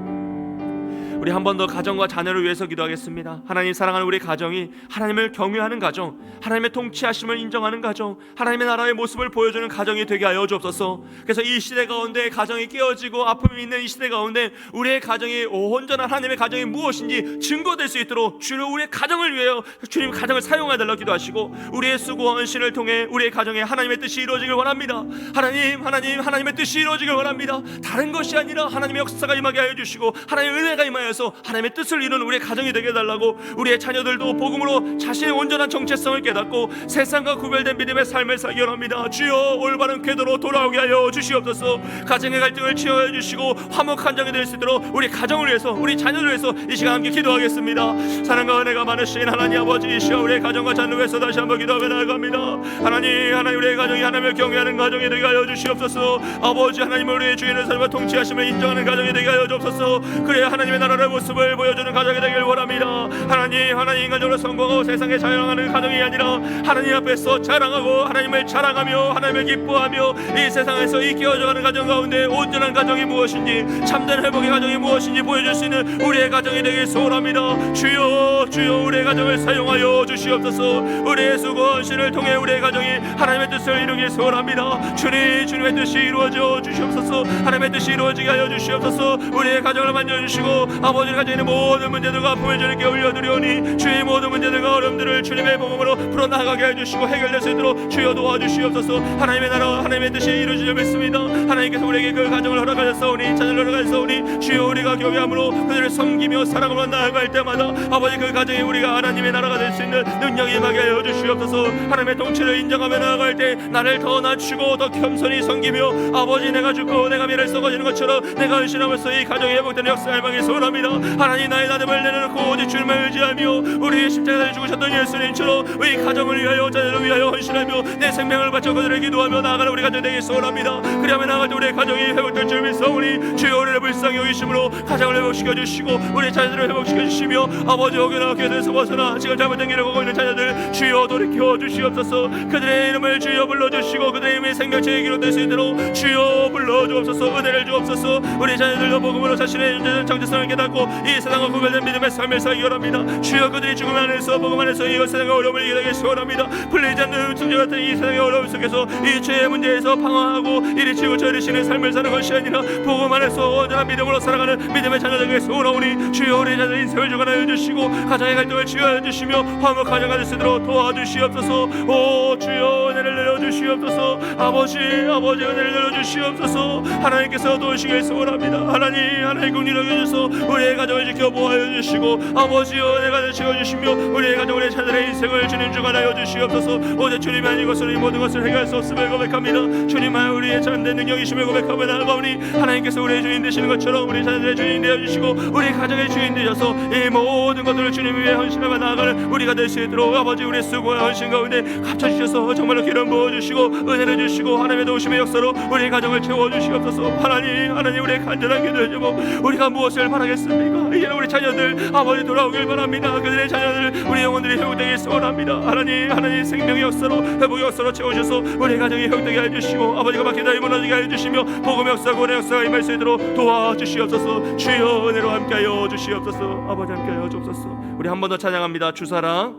우리 한 번 더 가정과 자녀를 위해서 기도하겠습니다. 하나님, 사랑하는 우리 가정이 하나님을 경외하는 가정, 하나님의 통치하심을 인정하는 가정, 하나님의 나라의 모습을 보여주는 가정이 되게 하여 주옵소서. 그래서 이 시대 가운데 가정이 깨어지고 아픔이 있는 이 시대 가운데 우리의 가정이 온전한 하나님의 가정이 무엇인지 증거될 수 있도록 주로 우리의 가정을 위하여 주님 가정을 사용하달라 기도하시고 우리의 수고와 헌신을 통해 우리의 가정에 하나님의 뜻이 이루어지길 원합니다. 하나님의 뜻이 이루어지길 원합니다. 다른 것이 아니라 하나님의 역사가 임하게 하여 주시고 하나님의 은혜가 임하여 하나님의 뜻을 이루는 우리의 가정이 되게 해달라고. 우리의 자녀들도 복음으로 자신의 온전한 정체성을 깨닫고 세상과 구별된 믿음의 삶을 살기 원합니다. 주여, 올바른 궤도로 돌아오게 하여 주시옵소서. 가정의 갈등을 치유해 주시고 화목한 장이 될 수 있도록 우리 가정을 위해서, 우리 자녀를 위해서 이 시간 함께 기도하겠습니다. 사랑과 은혜가 많으신 하나님 아버지, 이 시간 우리의 가정과 자녀를 위해서 다시 한번 기도하며 나아갑니다. 하나님, 우리의 가정이 하나님을 경외하는 가정이 되게 하여 주시옵소서. 아버지, 하나님, 우리의 주인의 삶과 통치하심을 인정하는 가정이 되게 하여 주옵소서. 그래야 하나님의 나라를 하나님의 모습을 보여주는 가정이 되길 원합니다. 하나님 인간적으로 성공하고 세상에 자랑하는 가정이 아니라 하나님 앞에서 자랑하고 하나님을 자랑하며 하나님을 기뻐하며 이 세상에서 이 깨어져가는 가정 가운데 온전한 가정이 무엇인지, 참된 회복의 가정이 무엇인지 보여줄 수 있는 우리의 가정이 되길 소원합니다. 주여 우리의 가정을 사용하여 주시옵소서. 우리의 수고한 신을 통해 우리의 가정이 하나님의 뜻을 이루길 소원합니다. 주님의 뜻이 이루어져 주시옵소서. 하나님의 뜻이 이루어지게 하여 주시옵소서. 우리의 가정을 만져주시고 아버지의 가정에 있는 모든 문제들과 아픔을 주님께 올려드리오니 주의 모든 문제들과 어려움들을 주님의 복음으로 풀어나가게 해주시고 해결될 수 있도록 주여 도와주시옵소서. 하나님의 나라 하나님의 뜻이 이루어지려 믿습니다. 하나님께서 우리에게 그 가정을 허락하셨사오니 자녀를 허락하셨사오니 주여 우리가 교회함으로 그들을 섬기며 사랑으로 나아갈 때마다 아버지 그 가정에 우리가 하나님의 나라가 될 수 있는 능력이 임하게 하여 주시옵소서. 하나님의 통치를 인정하며 나아갈 때 나를 더 낮추고 더 겸손히 섬기며 아버지 내가 죽고 내가 미래를 썩어지는 것처럼 내가 헌신함으로써 이 가정이 회복되는 역사를 막기 소원합니다. 하나님 나의 나됨을 내려놓고 오직 주님을 의지하며 우리의 십자가에 죽으셨던 예수님처럼 우리 가정을 위하여 자녀를 위하여 헌신하며 내 생명을 바쳐 그들을 기도하며 나아가는 우리 가정 되기 소원합니다. 그리하면 나아갈 때 우리의 가정이 회복될 줄 믿사오니 주여 우리를 불쌍히 여기심으로 가정을 회복시켜 주시고 우리 자녀들을 회복시켜 주시며 아버지 혹여나 교회에서 벗어나 지금 잘못된 길을 걷고 있는 자녀들 주여 돌이켜 주시옵소서. 그들의 이름을 주여 불러주시고 그들의 이름이 생명체의 길로 될 수 있도록 주여 불러주옵소서. 은혜를 주옵소서. 우리 자녀들도 복음으로 자신의 존재는 정체성을 깨닫고 이 세상과 구별된 믿음의 삶을 살기 원합니다. 주여 그들이 죽음 안에서 복음 안에서 이 세상의 어려움을 이겨내기 소원합니다. 풀리지 않는 문제 같은 이 세상의 어려움 속에서 이 죄의 문제에서 방황하고 이리 치고 저리 쉬는 삶을 사는 것이 아니라 복음 안에서 온전한 믿음으로 살아가는 믿음의 자녀들에게 소원하오니 주여 우리 자녀 인생을 주관하여 주시고 가정의 갈등을 치유하여 주시며 화목한 가정이 될 수 있도록 도와주시옵소서. 오 주여 은혜를 내려주시옵소서. 아버지 은혜를 내려주시옵소서. 하나님께서 도우시길 소원합니다. 하나님 긍휼히 여겨주셔서 우리의 가정을 지켜보아여 주시고 아버지여 내가 지켜주시며 우리의 가정 우리의 자녀의 인생을 주님 주관하여 주시옵소서. 오직 주님이 아닌 것으로 이 모든 것을 해결할 수 없음을 고백합니다. 주님만 우리의 참된 능력이심을 고백하며 나아가오니 하나님께서 우리의 주인 되시는 것처럼 우리 자녀들의 주인 되어주시고 우리 가정의 주인 되셔서 이 모든 것들을 주님 위해 헌신하며 나아가는 우리가 될 수 있도록 아버지 우리의 수고와 헌신 가운데 감춰주셔서 정말로 기름 부어주시고 은혜를 주시고 하나님의 도우심의 역사로 우리의 가정을 채워주시옵소서. 하나님 우리의 간절한 기도의 제목 우리가 무엇을 바라겠습니까? 이제 우리 자녀들 아버지 돌아오길 바랍니다. 그들의 자녀들 우리 영혼들이 회복되길 소원합니다. 하나님 생명의 역사로 회복의 역사로 채우셔서 우리 가정이 회복되게 해주시고 아버지가 막히다 무너지게 해주시며 복음의 역사 구원의 역사가 임할 수 있도록 도와주시옵소서. 주여 은혜로 함께하여 주시옵소서. 아버지 함께하여 주옵소서. 우리 한 번 더 찬양합니다. 주사랑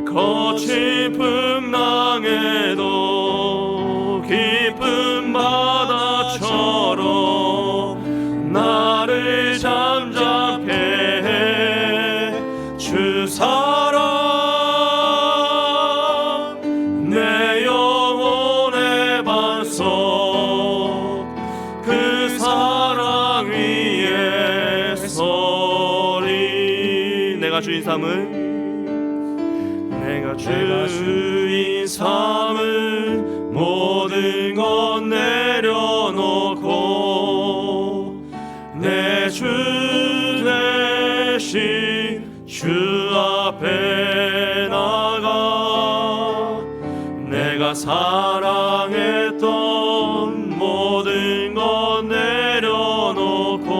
거친 풍랑에도 깊은 바다처럼 나를 잠잠케 해. 주 사랑 내 영혼의 반석 그 사랑 위에 서리. 내가 주인 삼을 주인 삼을 모든 것 내려놓고 내 주 대신 주 앞에 나가 내가 사랑했던 모든 것 내려놓고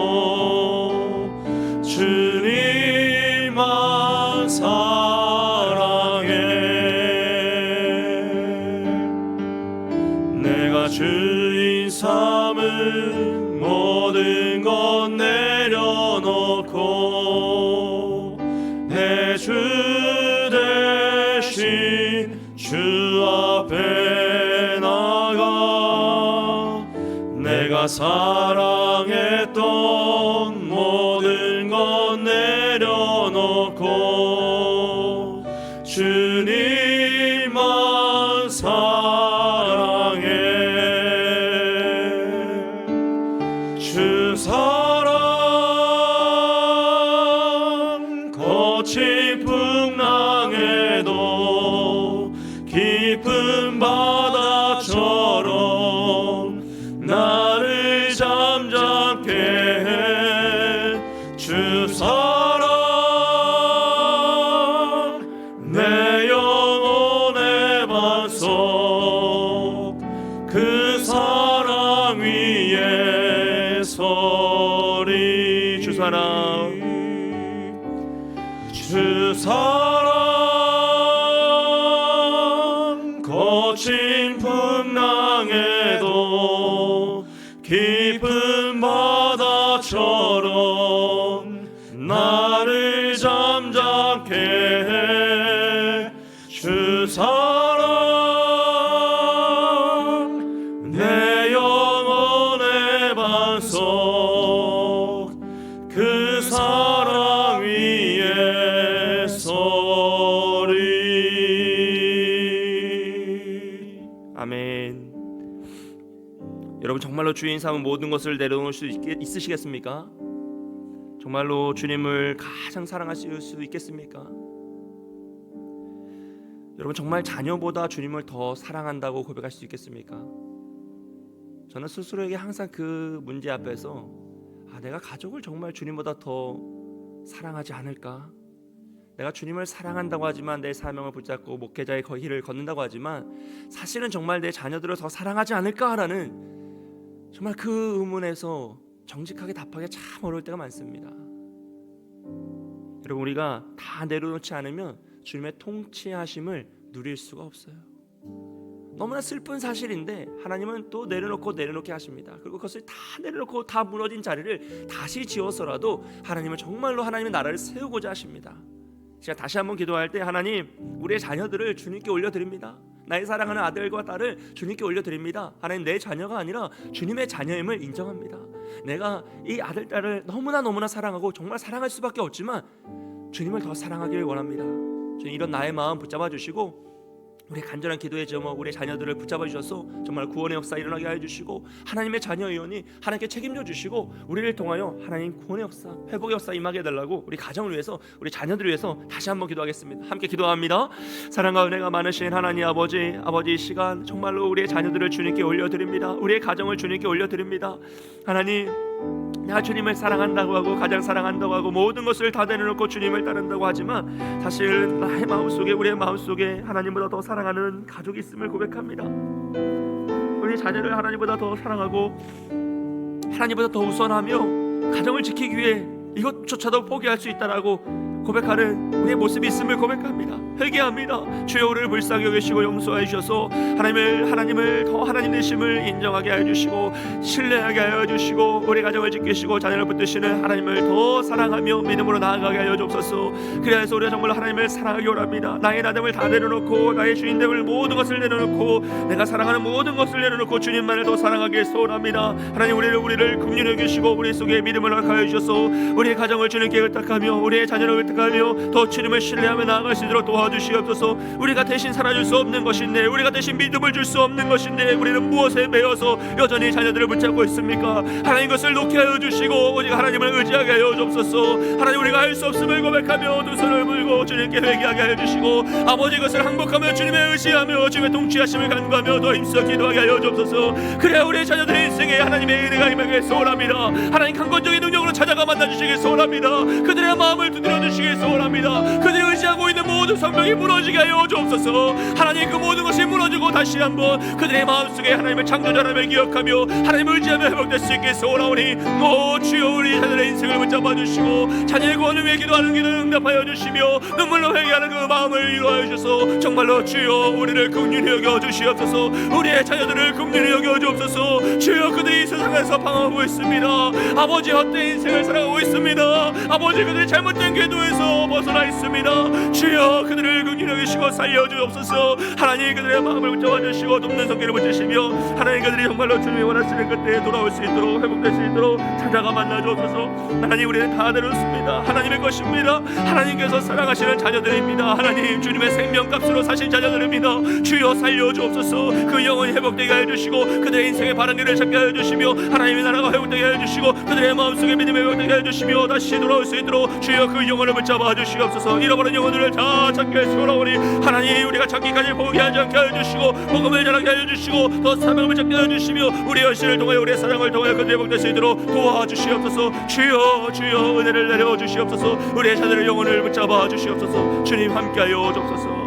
주님만 주인 삼은 모든 것 내려놓고 내 주 대신 주 앞에 나가 내가 사랑했던 모든 것 내려놓고 주님만 사랑해. 사랑 거친 풍랑에도 깊은 바다처럼 나를 잠잠케 해. 주 사랑 내 영혼의 반석 그 사랑 기도하라. 주 사랑 거친 풍랑에도 깊은 바다처럼 나를 잠잠케 해. 주 사랑 내 영혼의 반석 그 사랑 위에 서리. 아멘. 여러분 정말로 주인 삼은 모든 것을 내려놓을 수 있으시겠습니까? 정말로 주님을 가장 사랑하실 수 있겠습니까? 여러분 정말 자녀보다 주님을 더 사랑한다고 고백할 수 있겠습니까? 저는 스스로에게 항상 그 문제 앞에서 내가 가족을 정말 주님보다 더 사랑하지 않을까? 내가 주님을 사랑한다고 하지만 내 사명을 붙잡고 목회자의 길을 걷는다고 하지만 사실은 정말 내 자녀들을 더 사랑하지 않을까라는 정말 그 의문에서 정직하게 답하기 참 어려울 때가 많습니다. 여러분 우리가 다 내려놓지 않으면 주님의 통치하심을 누릴 수가 없어요. 너무나 슬픈 사실인데 하나님은 또 내려놓게 하십니다. 그리고 그것을 다 내려놓고 다 무너진 자리를 다시 지어서라도 하나님은 정말로 하나님의 나라를 세우고자 하십니다. 제가 다시 한번 기도할 때 하나님 우리의 자녀들을 주님께 올려드립니다. 나의 사랑하는 아들과 딸을 주님께 올려드립니다. 하나님 내 자녀가 아니라 주님의 자녀임을 인정합니다. 내가 이 아들 딸을 너무나 사랑하고 정말 사랑할 수밖에 없지만 주님을 더 사랑하기를 원합니다. 주님 이런 나의 마음 붙잡아 주시고 우리 간절한 기도의 제목 우리 자녀들을 붙잡아 주셔서 정말 구원의 역사 일어나게 하여 주시고 하나님의 자녀 의원이 하나님께 책임져 주시고 우리를 통하여 하나님 구원의 역사 회복의 역사 임하게 해달라고 우리 가정을 위해서 우리 자녀들을 위해서 다시 한번 기도하겠습니다. 함께 기도합니다. 사랑과 은혜가 많으신 하나님 아버지 이 시간 정말로 우리의 자녀들을 주님께 올려드립니다. 우리의 가정을 주님께 올려드립니다. 하나님 내가 주님을 사랑한다고 하고 가장 사랑한다고 하고 모든 것을 다 내려놓고 주님을 따른다고 하지만 사실 나의 마음속에 우리의 마음속에 하나님보다 더 사랑하는 가족이 있음을 고백합니다. 우리 자녀를 하나님보다 더 사랑하고 하나님보다 더 우선하며 가정을 지키기 위해 이것조차도 포기할 수 있다라고 고백하는 우리의 모습이 있음을 고백합니다. 회개합니다. 주여 우리를 불쌍히 여기시고 용서해 주셔서 하나님을 더 하나님 되심을 인정하게 하여 주시고 신뢰하게 하여 주시고 우리 가정을 지키시고 자녀를 붙드시는 하나님을 더 사랑하며 믿음으로 나아가게 하여 주옵소서. 그래서 우리가 정말 하나님을 사랑하기 원합니다. 나의 나됨을 다 내려놓고 나의 주인됨을 모든 것을 내려놓고 내가 사랑하는 모든 것을 내려놓고 주님만을 더 사랑하기 소원합니다. 하나님 우리를 긍휼히 여기시고 우리 속에 믿음을 허락하여 주셔서 우리의 가정을 주님께 의탁하며 우리의 자녀를 의탁하며 더 주님을 신뢰하며 나아갈 수 있도록 도와주시옵소서. 우리가 대신 살아줄 수 없는 것인데 우리가 대신 믿음을 줄 수 없는 것인데 우리는 무엇에 매여서 여전히 자녀들을 붙잡고 있습니까? 하나님 것을 놓게 하여 주시고 오직 하나님을 의지하게 하여 주옵소서. 하나님 우리가 할 수 없음을 고백하며 두 손을 물고 주님께 회개하게 하여 주시고 아버지 것을 항복하며 주님의 의지하며 주님의 통치하심을 간구하며 더 힘써 기도하게 하여 주옵소서. 그래야 우리의 자녀들의 인생에 하나님의 은혜가 임하게 소원합니다. 하나님 강권적인 능력으로 찾아가 만나주시기 소원합니다. 그들의 마음을 두드려 주시기 소원합니다. 그들이 의지하고 있는 모든 성명이 무너지게 하여 주옵소서. 하나님 그 모든 것이 무너지고 다시 한번 그들의 마음속에 하나님의 창조자 하나님을 기억하며 하나님을 의지하며 회복될 수 있게 소원하오니 주여 우리 자녀의 인생을 붙잡아 주시고 자녀의 구원을 위해 기도하는 기도를 응답하여 주시며 눈물로 회개하는 그 마음을 이루하여 주셔서 정말로 주여 우리를 긍휼히 여겨 주시옵소서. 우리의 자녀들을 긍휼히 여겨 주옵소서. 주여 그들이 이 세상에서 방황하고 있습니다. 아버지 헛된 인생을 살아가고 있습니다. 아버지 그들이 잘못된 궤도에서 벗어나 있습니다. 주여 그들을 긍휼히 여기시고 살려주옵소서. 하나님 그들의 마음을 붙잡아 주시고 돕는 손길을 붙이시며 하나님 그들이 정말로 주님이 원하시는 그때에 돌아올 수 있도록 회복될 수 있도록 찾아가 만나 주옵소서. 하나님 우리는 다 내려놓습니다. 하나님의 것입니다. 하나님께서 사랑하시는 자녀들입니다. 하나님 주님의 생명값으로 사신 자녀들입니다. 주여 살려주옵소서. 그 영혼이 회복되게 하여 주시고 그들의 인생의 바른 길을 찾게 하여 주시며 하나님의 나라가 회복되게 하여 주시고 그들의 마음속에 믿음이 회복되게 하여 주시며 다시 돌아올 수 있도록 주여 그 영혼을 붙잡아 주시옵소서. 잃어버린 영혼들을 다 찾게 소원하오니 하나님 우리가 찾기까지 포기하지 않게 하여 주시고 복음을 전하게 하여 주시고 더 사명을 붙잡게 하여 주시며 우리 연신을 통하여 우리의 사랑을 통하여 그들이 회복될 수 있도록 도와주시옵소서. 주여 은혜를 내려 주시옵소서. 우리의 자녀의 영혼을 붙잡아 주시옵소서. 주님 함께하여 주옵소서.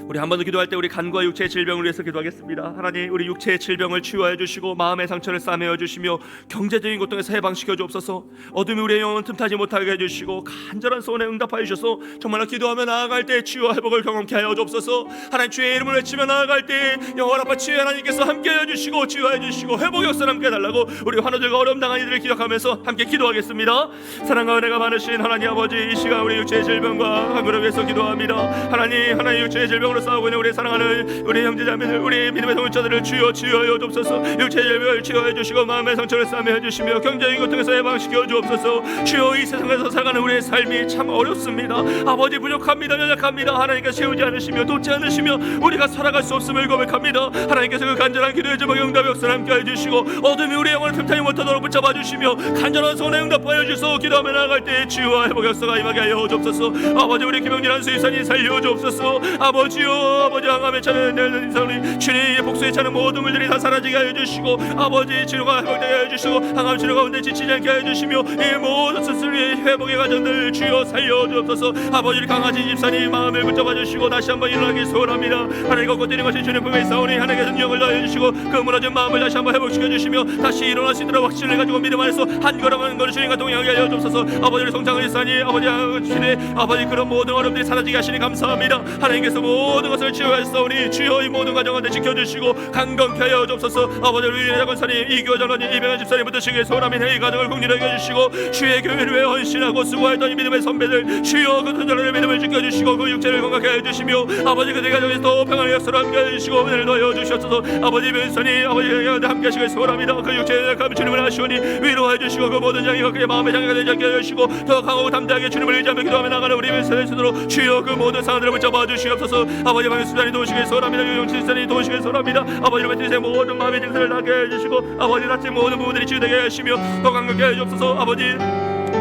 우리 한 번 더 기도할 때 우리 간과 육체의 질병을 위해서 기도하겠습니다. 하나님, 우리 육체의 질병을 치유하여 주시고 마음의 상처를 싸매어 주시며 경제적인 고통에서 해방시켜 주옵소서. 어둠이 우리의 영혼 틈타지 못하게 해주시고 간절한 소원에 응답하여 주셔서 정말로 기도하며 나아갈 때 치유와 회복을 경험케 하여 주옵소서. 하나님, 주의 이름을 외치며 나아갈 때 영원 아빠 치유 하나님께서 함께하여 주시고 치유하여 주시고 회복 역사 함께 해달라고 우리 환우들과 어려움 당한 이들을 기억하면서 함께 기도하겠습니다. 사랑과 은혜가 많으신 하나님 아버지, 이 시간 우리 육체의 질병과 간구를 위해서 기도합니다. 하나님, 육체의 질병으로 싸우고 있는 우리 사랑하는 우리 형제자매들, 우리 믿음의 동역자들을 주여 치유하여 주옵소서. 육체의 질병을 치유하여 주시고 마음의 상처를 싸매어 주시며 경제적인 고통에서 해방시켜 주옵소서. 주여, 이 세상에서 살아가는 우리의 삶이 참 어렵습니다. 아버지, 부족합니다. 연약합니다. 하나님께서 채우지 않으시며 돕지 않으시며 우리가 살아갈 수 없음을 고백합니다. 하나님께서 그 간절한 기도의 제목 응답 역사를 함께해 주시고 어둠이 우리의 영혼을 틈타지 못하도록 붙잡아 주시며 간절한 소원에 응답하여 주소서. 기도하며 나아갈 때 치유와 회복 역사가 임하게 하여 주옵소서. 아버지, 우리 김영진 한수이사님 살려 주옵소서. 아버지요, 아버지 항암에 차는 인사우리 주님의 복수에 차는 모든 물들이 다 사라지게 하여 주시고 아버지 치료가 회복되게 하여 주시고 항암 치료 가운데 지치지 않게 하여 주시며 이 모든 스스로의 회복의 과정들 주여 살려 주옵소서. 아버지, 강아지 집사님 마음을 붙잡아 주시고 다시 한번 일어나기 소원합니다. 하나님과 꽃들이 것이 주님 품에 있사오니 하나님께서 능력을 더해 주시고 그 무너진 마음을 다시 한번 회복시켜 주시며 다시 일어날 수 있도록 확신을 가지고 믿음 안에서 한 걸음 한 걸음 주님과 동행하게 하여 주옵소서. 아버지를 성장을 일사니 아버지 주님 아버지 그런 모든 어려움들이 사라지게 하시니 감사합니다. 하나님께서 모든 것을 치유하셨사오니 주여 이 모든 과정 가운데 지켜주시고 강건케 하여 주옵소서. 아버지, 우리 장관사님 이교 장로님 이병헌 집사님 붙으시기에 소원하며 이 가정을 긍휼하게 해주시고 주의 교회를 위해 헌신하고 수고했던 이 믿음의 선배들 주여 그 선전의 믿음을 지켜주시고 그 육체를 건강하게 해주시며 아버지 그들 가정에서 더 평안의 역사를 함께 해주시고 은혜를 더하여 주시옵소서. 아버지 변선이 아버지 함께 하시길 소원합니다. 그 육체의 약함 주님을 아시오니 위로해 주시고 그 모든 장애가 그의 마음의 장애가 되지 않게 해주시고 더 강하고 담대하게 주님을 의지하며 기도하며 나가는 우리 변선의 손으로 주여 그 모든 상황들을 붙잡아 주시옵소서. 아버지 방수단이 도우시길 소원합니다. 유영치수단이 도우시길 소원합니다. 아버지 이름의 모든 마음의 증세를 낫게 해주시고 아버지 다친 모든 부분들이 치유되게 하시며 더 강하게 해주옵소서. 아버지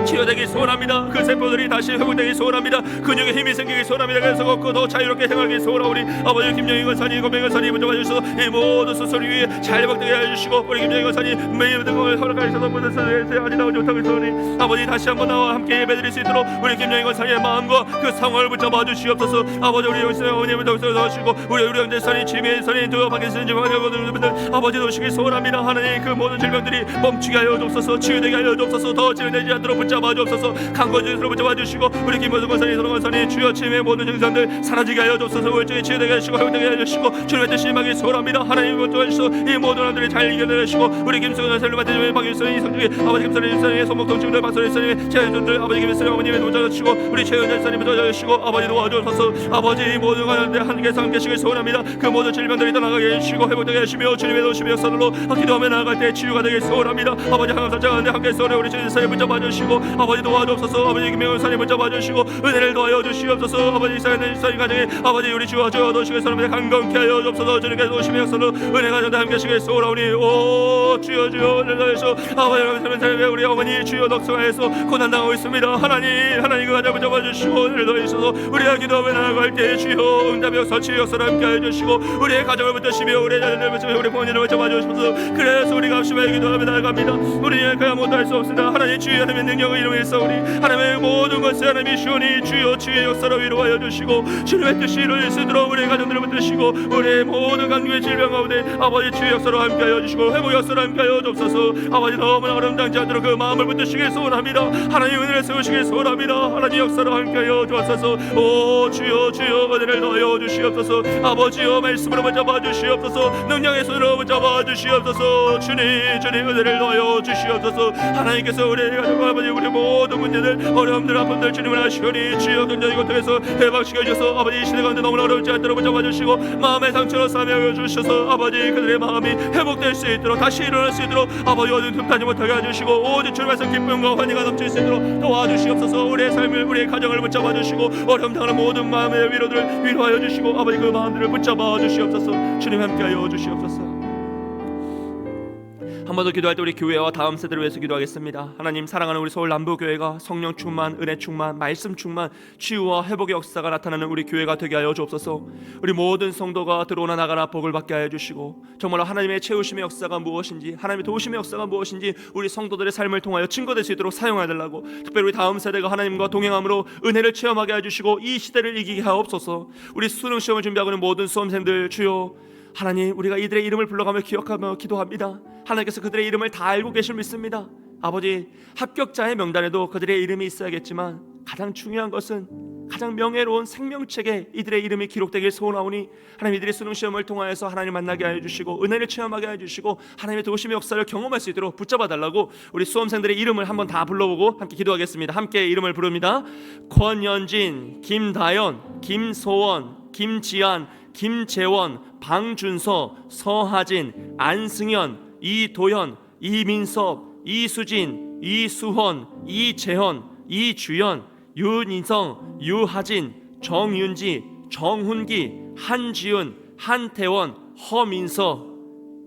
치유되기 소원합니다. 그 세포들이 다시 회복되기 소원합니다. 근육에 힘이 생기기 소원합니다. 그래서 걷고 더 자유롭게 행하기 소원하고 우리 아버지 김영희 권사님, 고백 권사님 먼저 와주셔서 이 모든 수술 위에 잘 회복되게 해주시고 우리 김영희 권사님 매일 등을 허락하셔서 모든 수술에서 아직 나오지 못하고 있으니 아버지 다시 한번 나와 함께 예배드릴 수 있도록 우리 김영희 권사님의 마음과 그 상황을 붙잡아 주시옵소서. 아버지, 우리 영신 어머님을 더욱더 도와주시고 우리 형제 선이 지미의 선이 두 밖에 쓰는 지방하는 분들 아버지 도우시기 소원합니다. 하나님 그 모든 질병들이 멈추게 하여 주옵소서. 치유되게 하여 주옵소서. 더 치유되지 않도록 붙잡아 주옵소서. 강건주의로 붙잡아 주시고 우리 김원수 권사님, 손흥 권사님 주여 치매의 모든 증상들 사라지게 하여 주옵소서. 우울증이 치유되게 하시고 회복되게 하여 주시고 주님의 뜻이 임하기 소원합니다. 하나님 이것 도와주시고 이 모든 사람들이 잘 이겨내시고 우리 김수근 권사님, 마태주의 박일선이 이성중에 아버지 김선희 집사님의 손목통 친구들 박선희 집사님의 최현준들 아버지 김일선이 어머님의 도와주시고 우리 최현준 집사님을 도와주시고 아버지 도와주소서. 아버지 이 모든 가운데 함께서 함께 하시길 소원합니다. 그 모든 질병들이 떠나가게 해주시고 회복되게 하시며 주님의 도우심의 역사로 기도하며 나아갈 때 치유가 되길 소원합니다. 아버지 항암사자 가운데 함께 소원해 우리 주님의 붙잡아 주시고 아버지 도와주옵소서. 아버지 김명훈 사님 붙잡아 주시고 은혜를 더하여 주시옵소서. 아버지 이사야는 이사님 가정에 아버지 우리 주와 주여 도우시길 소원합니다. 강건케 하여 주옵소서. 주님께서 도우심의 역사로 은혜가 전대 함께 하시길 소원하오니 오 주여 주여 은혜를 더하여서 아버지 여러분 삶에 우리 어머니 주여 넉성하여서 고난당하고 있습니다. 하나님 그 가정 붙잡아 주시고 은혜를 더하여서 우리가 기도하며 나아갈 때 주여 응답의 역사 치유 역사를 함께 하여 주시고 우리의 가정을 붙드시며 우리의 자녀를 붙이며 우리 부모님을 붙잡아 주시옵소서. 그래서 우리가 합심하여 기도하며 나아갑니다. 우리는 그야 못할 수 없습니다. 하나님 주의 하나님의 능력을 이루며 있사오니 하나님의 모든 것을 하나님이 시오니 주여 주의 역사로 위로하여 주시고 주님의 뜻이 이루어질 수 있도록 우리의 가정들을 붙드시고 우리의 모든 간구의 질병 가운데 아버지 주의 역사로 함께하여 주시고 회복 역사로 함께하여 주옵소서. 아버지 너무나 어려움당치 않도록 그 마음을 붙드시길 소원합니다. 하나님 은혜를 세우시길 소원합니다. 하나님 역사로 함께하여 주옵소서. 오 주여 주여 은혜를 더하여 주시옵소서. 아버지여 말씀으로 붙잡아 주시옵소서. 능력의 손으로 붙잡아 주시옵소서. 주님 은혜를 더하여 주시옵소서. 하나님께서 우리 가정과 아버지 우리 모든 문제들 어려움들 아픔들 주님을 아시오니 주여 경제적인 고통에서 해방시켜 주셔서 아버지 이 시대 가운데 너무나 어렵지 않도록 붙잡아 주시고 마음의 상처로 싸매어 주셔서 아버지 그들의 마음이 회복될 수 있도록 다시 일어날 수 있도록 아버지 어둠 틈타지 못하게 해주시고 오직 주님께서 기쁨과 환희가 넘칠 수 있도록 도와주시옵소서. 우리의 삶을 우리의 가정을 붙잡아 주시고 어려움 당하는 모든 마음의 위로들을 위로하여 주시고 아버지 그 마음들을 붙잡아 주시옵소서. 주님 함께하여 주시옵소서. 한 번 더 기도할 때 우리 교회와 다음 세대를 위해서 기도하겠습니다. 하나님, 사랑하는 우리 서울 남부교회가 성령 충만, 은혜 충만, 말씀 충만, 치유와 회복의 역사가 나타나는 우리 교회가 되게 하여 주옵소서. 우리 모든 성도가 들어오나 나가나 복을 받게 하여 주시고, 정말로 하나님의 채우심의 역사가 무엇인지, 하나님의 도우심의 역사가 무엇인지 우리 성도들의 삶을 통하여 증거될 수 있도록 사용하여 달라고, 특별히 우리 다음 세대가 하나님과 동행함으로 은혜를 체험하게 해주시고 이 시대를 이기게 하옵소서. 우리 수능 시험을 준비하고 있는 모든 수험생들 주여, 하나님, 우리가 이들의 이름을 불러가며 기억하며 기도합니다. 하나님께서 그들의 이름을 다 알고 계실 믿습니다. 아버지, 합격자의 명단에도 그들의 이름이 있어야겠지만 가장 중요한 것은 가장 명예로운 생명책에 이들의 이름이 기록되길 소원하오니, 하나님, 이들의 수능 시험을 통하여서 하나님 만나게 하여 주시고 은혜를 체험하게 하여 주시고 하나님의 도우심의 역사를 경험할 수 있도록 붙잡아 달라고, 우리 수험생들의 이름을 한번 다 불러보고 함께 기도하겠습니다. 함께 이름을 부릅니다. 권연진, 김다연, 김소원, 김지안, 김재원, 방준서, 서하진, 안승현, 이도현, 이민섭, 이수진, 이수헌, 이재현, 이주연, 윤인성, 유하진, 정윤지, 정훈기, 한지윤, 한태원, 허민서.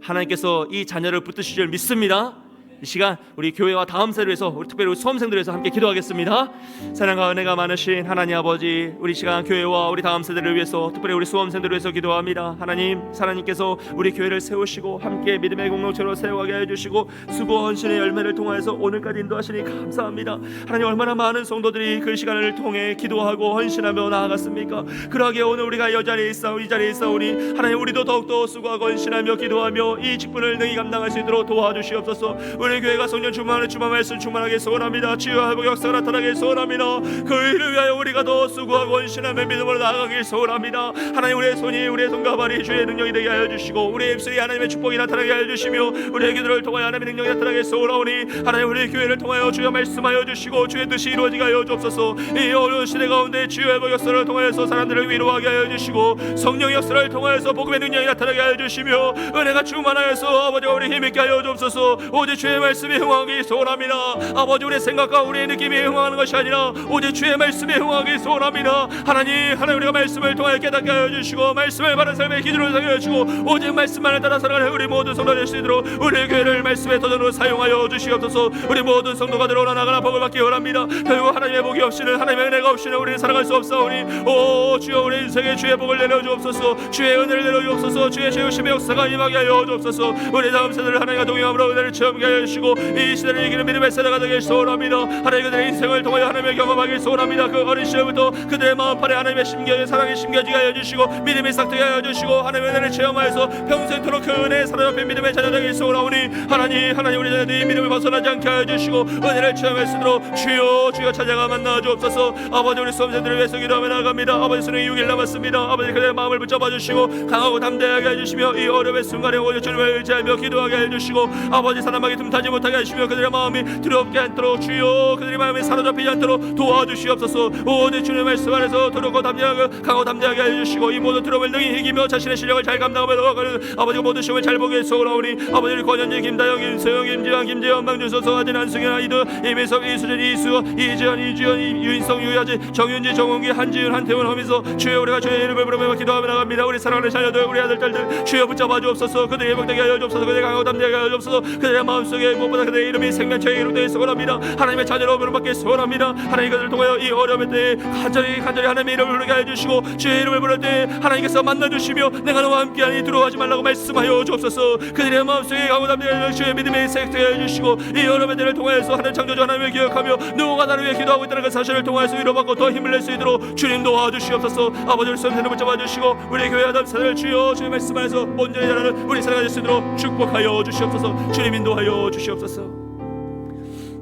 하나님께서 이 자녀를 붙드실 줄 믿습니다. 이 시간 우리 교회와 다음 세대를 위해서, 우리 특별히 우리 수험생들을 위해서 함께 기도하겠습니다. 사랑과 은혜가 많으신 하나님 아버지, 우리 시간 교회와 우리 다음 세대를 위해서, 특별히 우리 수험생들을 위해서 기도합니다. 하나님, 하나님께서 우리 교회를 세우시고 함께 믿음의 공동체로 세워가게 해주시고 수고와 헌신의 열매를 통하여서 오늘까지 인도하시니 감사합니다. 하나님, 얼마나 많은 성도들이 그 시간을 통해 기도하고 헌신하며 나아갔습니까? 그러하게 오늘 우리가 이 자리에 있사오니, 이 자리에 있사오니 하나님, 우리도 더욱더 수고하고 헌신하며 기도하며 이 직분을 능히 감당할 수 있도록 도와주시옵소서. 우리 교회가 성령 충만을 주만 말씀 충만하게 소원합니다. 치유와 회복 역사가 나타나길 소원합니다. 그 일을 위하여 우리가 더 수고하고 헌신하며 믿음으로 나아가길 소원합니다. 하나님, 우리의 손이, 우리의 손과 발이 주의 능력이 되게 하여 주시고 우리의 입술이 하나님의 축복이 나타나게 하여 주시며 우리의 기도를 통하여 하나님의 능력이 나타나게 소원하오니, 하나님, 우리의 교회를 통하여 주여 말씀하여 주시고 주의 뜻이 이루어지게 하여 주옵소서. 이 어려운 시대 가운데 치유와 회복 역사를 통하여서 사람들을 위로하게 하여 주시고 성령의 역사를 통하여서 복음의 능력이 나타나게 하여 주시며 은혜가 충만하여서 아버지가 우리 힘있게 하여 주옵소서. 오직 주의 말씀에 흥하기 소원합니다. 아버지, 우리의 생각과 우리의 느낌이 흥하는 것이 아니라 오직 주의 말씀에 흥하기 소원합니다. 하나님, 우리가 말씀을 통하여 깨닫게 하여 주시고 말씀을 바른 삶의 기준으로 삼여 주시고 오직 말씀만을 따라 살아가는 우리 모든 성도 될 수 있도록 우리 교회를 말씀의 도전으로 사용하여 주시옵소서. 우리 모든 성도가 들어오나 나가나 복을 받기 원합니다. 결국 하나님의 복이 없이는, 하나님의 은혜가 없이는 우리는 살아갈 수 없사오니, 오 주여, 우리 인생에 주의 복을 내려주옵소서. 주의 은혜를 내려주옵소서. 주의 제우심의 역사가 임하게 하여 주옵소서. 우리 다음 세대를 하나님과 동행함으로 은혜를 체험하게 하여 주시고 이 시대를 이기는 믿음의 세대가 되길 소원합니다. 하나님, 그들의 인생을 통하여 하나님의 경험하길 소원합니다. 그 어린 시절부터 그들의 마음판에 하나님의 심겨진 사랑이 심겨지게 하여 주시고 믿음이 싹트게 하여 주시고 하나님의 은혜를 체험하여서 평생토록 그 은혜에 사로잡힌 믿음의 자녀 되길 소원하오니, 하나님, 우리 자녀들이 믿음을 벗어나지 않게 하여 주시고 은혜를 체험할 수 있도록 주여 찾아가 만나 주옵소서. 아버지, 우리 수험생들을 위해서 기도하며 나아갑니다. 아버지, 수능이 6일 남았습니다. 아버지, 그들의 마음을 붙잡아 주시고 강하고 담대하게 해주시며 이 어려움의 순간에 오직 주님을 의지하며 기도하게 해주시고 아버지, 사람에게 틈타지 못하게 하시며 그들의 마음이 두렵게 않도록 주여 그들의 마음이 사로잡히지 않도록 도와주시옵소서. 오직 주님의 말씀 안에서 두렵고 담대하게, 강하고 담대하게 해주시고 이 모든 두려움을 능히 이기며 자신의 실력을 잘 감당하며 나아가는 아버지가 모든 시험을 잘 보게 소원하오니, 아버지, 우리 권현진, 김다영, 김소영, 김지환, 김재현, 방준서, 서하진, 안승현, 아이드, 이민섭, 이수진, 이수호, 이지현, 이주연, 유인성, 유야진, 정윤지, 정훈기, 한지윤, 한태원, 허민서. 주여, 우리가 주의 이름을 부르며 기도하며 나갑니다. 우리 사랑하는 자녀들, 우리 아들, 딸들 주여 붙잡아 주옵소서. 그들의 회복되게 하여 주옵소서. 그들의 강하고 담대하게 하여 주옵소서. 그들의 마음속에 무엇보다 그들의 이름이 생명체에 기록되어 소원합니다. 하나님의 자녀로 부름받기 소원합니다. 하나님, 그들을 통하여 이 어려움의 때에 간절히 하나님의 이름을 부르게 해주시고 주의 이름을 부를 때 하나님께서 만나주시며 내가 너와 함께하니 두려워하지 말라고 말씀하여 주옵소서. 그들의 마음속에 강하고 담대하게 주의 믿음에 생명체에 해주시고 이 어려움의 때를 통하여서 하나님 창조주 하나님을 기억하며 누가 나를 위해 기도하고 있다는 그 사실을 통하여서 위로받고 더 힘을 낼 수 있도록 주님 도와주시옵소서. 아버지, 우리 수험생을 붙잡아 주시고 우리 교회 아담 사람을 주여 주의 말씀 안에서 온전히 자라는 우리 사랑할 수 있도록 축복하여 주시옵소서. 주님 인도하여 주시옵소서.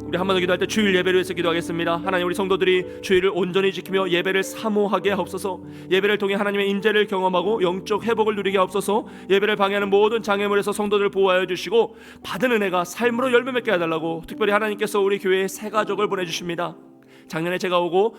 우리 한 번 더 기도할 때 주일 예배를 위해서 기도하겠습니다. 하나님, 우리 성도들이 주일을 온전히 지키며 예배를 사모하게 하옵소서. 예배를 통해 하나님의 인재를 경험하고 영적 회복을 누리게 하옵소서. 예배를 방해하는 모든 장애물에서 성도들을 보호하여 주시고 받은 은혜가 삶으로 열매 맺게 해달라고, 특별히 하나님께서 우리 교회에 새 가족을 보내주십니다. 작년에 제가 오고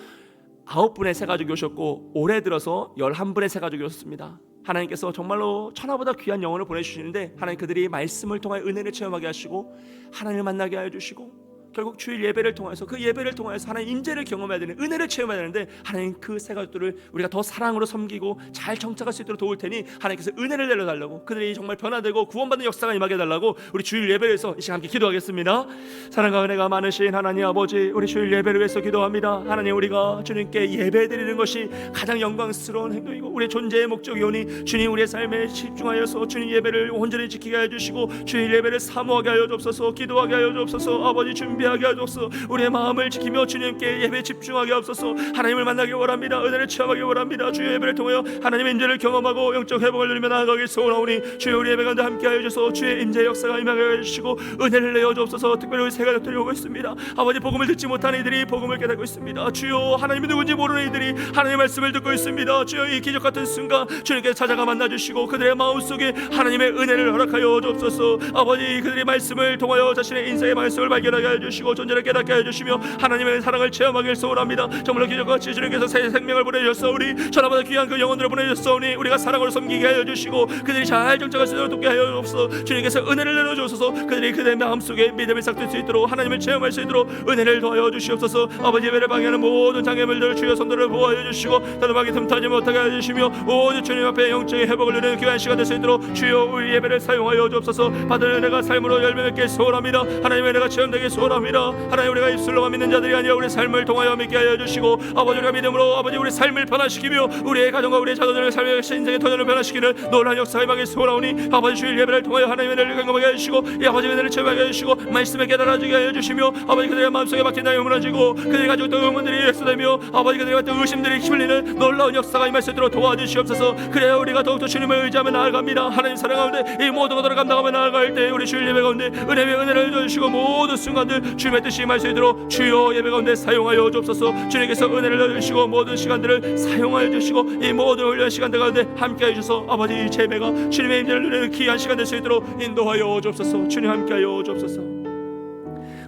9분의 새 가족이 오셨고 올해 들어서 11분의 새 가족이 오셨습니다. 하나님께서 정말로 천하보다 귀한 영혼을 보내주시는데 하나님, 그들이 말씀을 통해 은혜를 체험하게 하시고 하나님을 만나게 하여 주시고 결국 주일 예배를 통해서 그 예배를 통해서 하나님 임재를 경험해야 되는, 은혜를 체험해야 되는데 하나님 그 새 가족들을 우리가 더 사랑으로 섬기고 잘 정착할 수 있도록 도울 테니 하나님께서 은혜를 내려달라고, 그들이 정말 변화되고 구원받는 역사가 임하게 해달라고 우리 주일 예배에서 이 시간 함께 기도하겠습니다. 사랑과 은혜가 많으신 하나님 아버지, 우리 주일 예배를 위해서 기도합니다. 하나님, 우리가 주님께 예배드리는 것이 가장 영광스러운 행동이고 우리의 존재의 목적이오니 주님, 우리의 삶에 집중하여서 주님 예배를 온전히 지키게 하여 주시고 주일 예배를 사모하게 하여 주옵소서. 기도하게 하여 주옵소서. 아버지, 준비하게 하여 주옵소서. 우리의 마음을 지키며 주님께 예배에 집중하게 하옵소서. 하나님을 만나기 원합니다. 은혜를 체험하기 원합니다. 주의 예배를 통하여 하나님의 임재를 경험하고 영적 회복을 누리며 나아가길 소원하오니 주여, 우리 예배 가운데 함께 하여 주셔서 주의 임재 역사가 임하게 하여 주시고 은혜를 내어 주옵소서. 특별히 우리 새 가족들이 오고 있습니다. 아버지, 복음을 듣지 못하는 이들이 복음을 깨닫고 있습니다. 주여, 하나님이 누군지 모르는 이들이 하나님의 말씀을 듣고 있습니다. 주여, 이 기적 같은 순간 주님께 찾아가 만나주시고 그들의 마음속에 하나님의 은혜를 허락하여 주옵소서. 아버지, 그들의 말씀을 통하여 자신의 인생의 말씀을 발견하게 해주시고 존재를 깨닫게 해주시며 하나님의 사랑을 체험하길 소원합니다. 정말로 기적같이 주님께서 새 생명을 보내주셨사오니 천하보다 귀한 그 영혼들을 보내주셨사오니 우리가 사랑으로 섬기게 하여 주시고 그들이 잘 정착할 수 있도록 돕게 하여 주옵소서. 주님께서 은혜를 내려주옵소서. 그들이 그들의 마음속에 믿음을 싹쓸 수 있도록 하나님을 체험할 수 있도록 은혜를 더하여 주시옵소서. 아버지, 예배를 방해하는 모든 장애물들을 주여 손들을 보호하여 주시고 더듬하게 틈타지 못하게 해주시며 오직 주님 앞에 영적인 회복을 누리는 귀한 시간 될 수 있도록 주여, 우리 예배를 사용하여 주옵소서. 받은 은혜가 삶으로 열매맺게 소원합니다. 하나님의 은혜가 체험되게 소원합니다. 하나님, 우리가 입술로만 믿는 자들이 아니라 우리 삶을 통하여 믿게 하여 주시고 아버지, 우리가 믿음으로 아버지 우리 삶을 변화시키며 우리의 가정과 우리의 자녀들의 삶의 인생의 터전을 변화시키는 놀라운 역사가 임하게 소원하오니 아버지, 주일 예배를 통하여 하나님의 은혜를 경험하게 해주시고 이 아버지 은혜를 체험하게 해주시고 말씀에 깨달아지게 하여 주시며 아버지, 그들의 마음속에 막힌 나이 무너지고 그들이 가지고 있던 의문들이 해소되며 아버지, 그들이 가지고 의심들이 힘을리는 놀라운 역사가 임할 수 있도록 도와주시옵소서. 그래야 우리가 더욱더 주님을 의지하며 나아갑니다. 하나님 사랑 가운데 이 모든 것들을 감당하며 나아갈 때 우리 주일 예배 가운데 은혜 위에 은혜를 주시고 모든 순간들 주님의 뜻이 임할 수 있도록 주여 예배 가운데 사용하여 주옵소서. 주님께서 은혜를 주시고 모든 시간들을 사용하여 주시고 이 모든 훈련 시간들 가운데 함께 해주셔서 아버지, 이 예배가 주님의 임재를 누리는 귀한 시간 될 수 있도록 인도하여 주옵소서. 주님 함께 하여 주옵소서.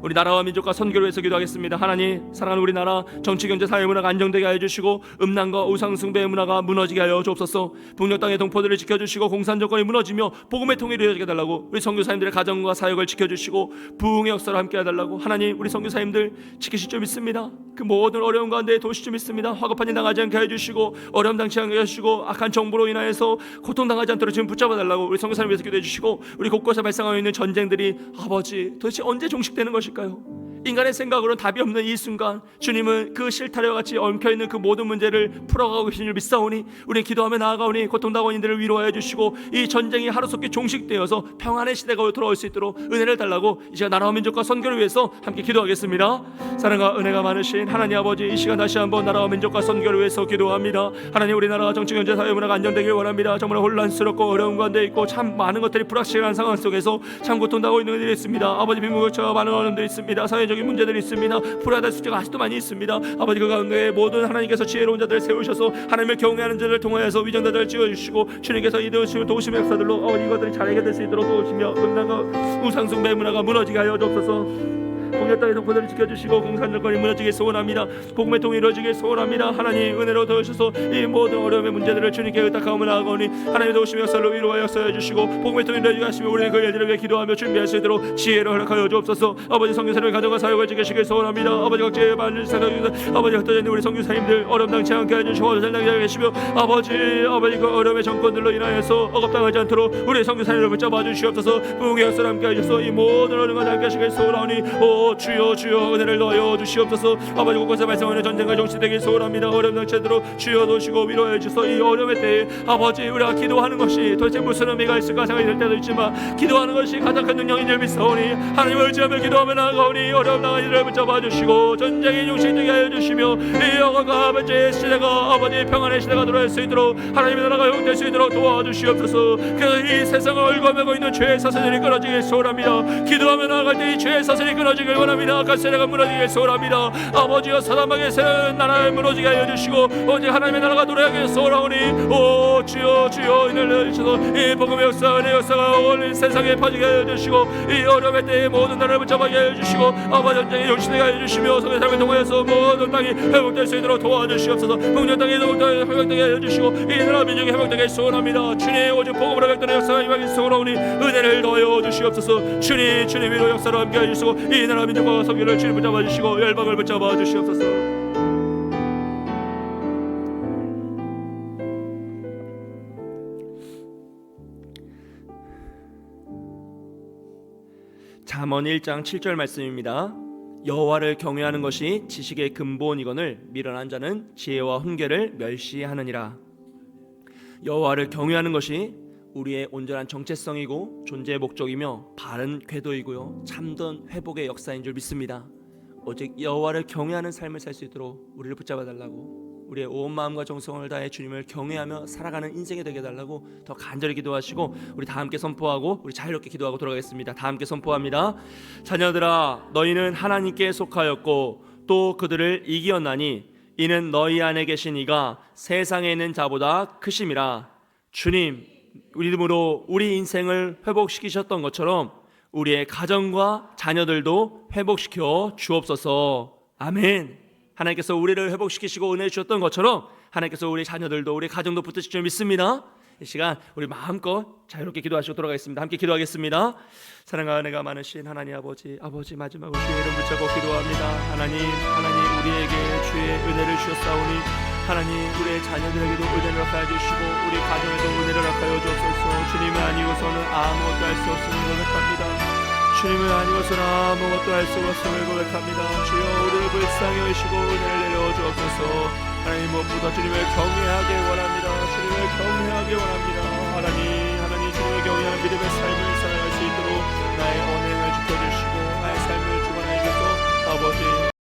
우리 나라와 민족과 선교를 위해서 기도하겠습니다. 하나님, 사랑하는 우리나라 정치, 경제, 사회 문화가 안정되게 하여 주시고 음란과 우상 숭배의 문화가 무너지게 하여 주옵소서. 북녘 땅의 동포들을 지켜주시고 공산 정권이 무너지며 복음의 통일이 이루어지게 해달라고, 우리 선교사님들의 가정과 사역을 지켜주시고 부흥의 역사를 함께 해달라고. 하나님, 우리 선교사님들 지키실 줄 믿습니다. 그 모든 어려운 가운데 도우실 줄 믿습니다. 화급한일 당하지 않게 해주시고 어려움 당치 않게 해주시고 악한 정부로 인하여서 고통당하지 않도록 지금 붙잡아달라고 우리 선교사님 위해서 기도해 주시고, 우리 곳곳에 발생하고 있는 전쟁들이 아버지 도대체 언제 종식되는 것일까요? 인간의 생각으로는 답이 없는 이 순간 주님은 그 실타래와 같이 엉켜있는 그 모든 문제를 풀어가고 계신 줄 믿사오니 우리는 기도하며 나아가오니 고통당하는 이들을 위로하여 주시고 이 전쟁이 하루속히 종식되어서 평안의 시대가 돌아올 수 있도록 은혜를 달라고 이 시간 나라와 민족과 선교를 위해서 함께 기도하겠습니다. 사랑과 은혜가 많으신 하나님 아버지, 이 시간 다시 한번 나라와 민족과 선교를 위해서 기도합니다. 하나님, 우리나라 정치, 경제, 사회 문화가 안정되길 원합니다. 정말 혼란스럽고 어려운 가운데 있고 참 많은 것들이 불확실한 상황 속에서 참 고통당하고 있는 일이 있습니다. 아버지, 빈부격차가 많은 어려움들이 있습니다. 사회적인 문제들이 있습니다. 불화된 수치가 아직도 많이 있습니다. 아버지, 그 가운데 모든 하나님께서 지혜로운 자들을 세우셔서 하나님을 경외하는 자들을 통하여서 위정자들을 지어주시고 주님께서 이도우시고 도우심의 역사들로 이것들이 잘 해결될 수 있도록 도우시며 음란과 우상숭배 문화가 무너지게 하여 주옵소서. 북녘 땅의 동포들을 지켜주시고 공산 정권이 무너지길 소원합니다. 복음의 통일이 이루어지길 소원합니다. 하나님, 은혜로 도우셔서 이 모든 어려움의 문제들을 주님께 의탁하며 나아가오니 하나님의 도우심의 역사로 위로와 역사해 주시고 복음의 통일을 이루어지게 하시며 우리는 그 일들을 위해 기도하며 준비할 수 있도록 지혜를 허락하여 주옵소서. 아버지, 선교사님의 가정과 사역을 지키시길 소원합니다. 아버지, 각지의 많은 사역입니다. 아버지, 흩어져 있는 우리 선교사님들 어려움 당치 않게 해주시고 잘당하게 계시며 아버지 그 어려움의 정권들로 인하여서 억압당하지 않도록 우리 선교사님을 붙잡아 주시옵소서. 부흥의 역사를 함께 해주셔서 이 모든 어려움과 함께 하시길 소원하오니 주여 은혜를 넣어 주시옵소서. 아버지, 곳곳에 발생하는 전쟁과 종식되길 소원합니다. 어려움 당치도록 주여 도우시고 위로해 주소서. 이 어려움의 때에 아버지, 우리가 기도하는 것이 도대체 무슨 의미가 있을까 생각이 들 때도 있지만 기도하는 것이 가장 큰 능력인 줄 믿사오니 하나님을 의지하며 기도하며 나아가오니 어려움 당한 이들을 붙잡아 주시고 전쟁이 종식되게 하여 주시며 이 영원과 아버지의 시대가 아버지 평안의 시대가 돌아올 수 있도록 하나님의 나라가 회복될 수 있도록 도와주시옵소서. 그래서 이 세상을 얽어매고 있는 죄의 사슬이 끊어지길 소원합니다. 기도하며 나아갈 때 이 죄의 사슬이 끊어지길 원합니다. 악한 세대가 무너지길 소원합니다. 아버지여, 사단방의 세대는 나라를 무너지게 하여 주시고 오직 하나님의 나라가 도래하길 소원하오니 주여 은혜를 주셔서 이 복음의 역사, 은혜의 역사가 온 세상에 퍼지게 하여 주시고 이 어려움의 때에 모든 나라를 붙잡게 하여 주시고 아버지, 전쟁이 용시되게 하여 주시며 성의 삶을 통하여서 모든 땅이 회복될 수 있도록 도와주시옵소서. 북녘 땅이 회복되게 하여 주시고 이 나라 민족이 회복되게 소원합니다. 주님, 오직 복음으로 회복되는 역사가 임하길 소원하오니 은혜를 더하여 주시옵소서. 주님 위로 역사로 함께 하여 주시고 이 나라 나라 민족과 성결을 주님 붙잡아 주시고 열방을 붙잡아 주시옵소서. 잠언 1장 7절 말씀입니다. 여호와를 경외하는 것이 지식의 근본이거늘 미련한 자는 지혜와 훈계를 멸시하느니라. 여호와를 경외하는 것이 우리의 온전한 정체성이고 존재의 목적이며 바른 궤도이고요 참된 회복의 역사인 줄 믿습니다. 오직 여호와를 경외하는 삶을 살 수 있도록 우리를 붙잡아 달라고, 우리의 온 마음과 정성을 다해 주님을 경외하며 살아가는 인생이 되게 해달라고 더 간절히 기도하시고 우리 다 함께 선포하고 우리 자유롭게 기도하고 돌아가겠습니다. 다 함께 선포합니다. 자녀들아 너희는 하나님께 속하였고 또 그들을 이기었나니 이는 너희 안에 계신 이가 세상에 있는 자보다 크심이라. 주님, 우리 이름으로 우리 인생을 회복시키셨던 것처럼 우리의 가정과 자녀들도 회복시켜 주옵소서. 아멘. 하나님께서 우리를 회복시키시고 은혜 주셨던 것처럼 하나님께서 우리 자녀들도 우리 가정도 붙드실 줄 믿습니다. 이 시간 우리 마음껏 자유롭게 기도하시고 돌아가겠습니다. 함께 기도하겠습니다. 사랑과 은혜가 많으신 하나님 아버지, 마지막으로 주의 이름 붙잡고 기도합니다. 하나님 우리에게 주의 은혜를 주셨사오니 하나님 우리의 자녀들에게도 은혜를 허락하여 주시고 우리 가정에도 은혜를 허락하여 주옵소서. 주님을 아니고서는 아무것도 할 수 없음을 고백합니다. 주님을 아니고서는 아무것도 할 수 없음을 고백합니다. 주여 우리를 불쌍히 여기시고 은혜를 내려 주옵소서. 하나님 무엇보다 주님을 경외하게 원합니다. 주님을 경외하게 원합니다.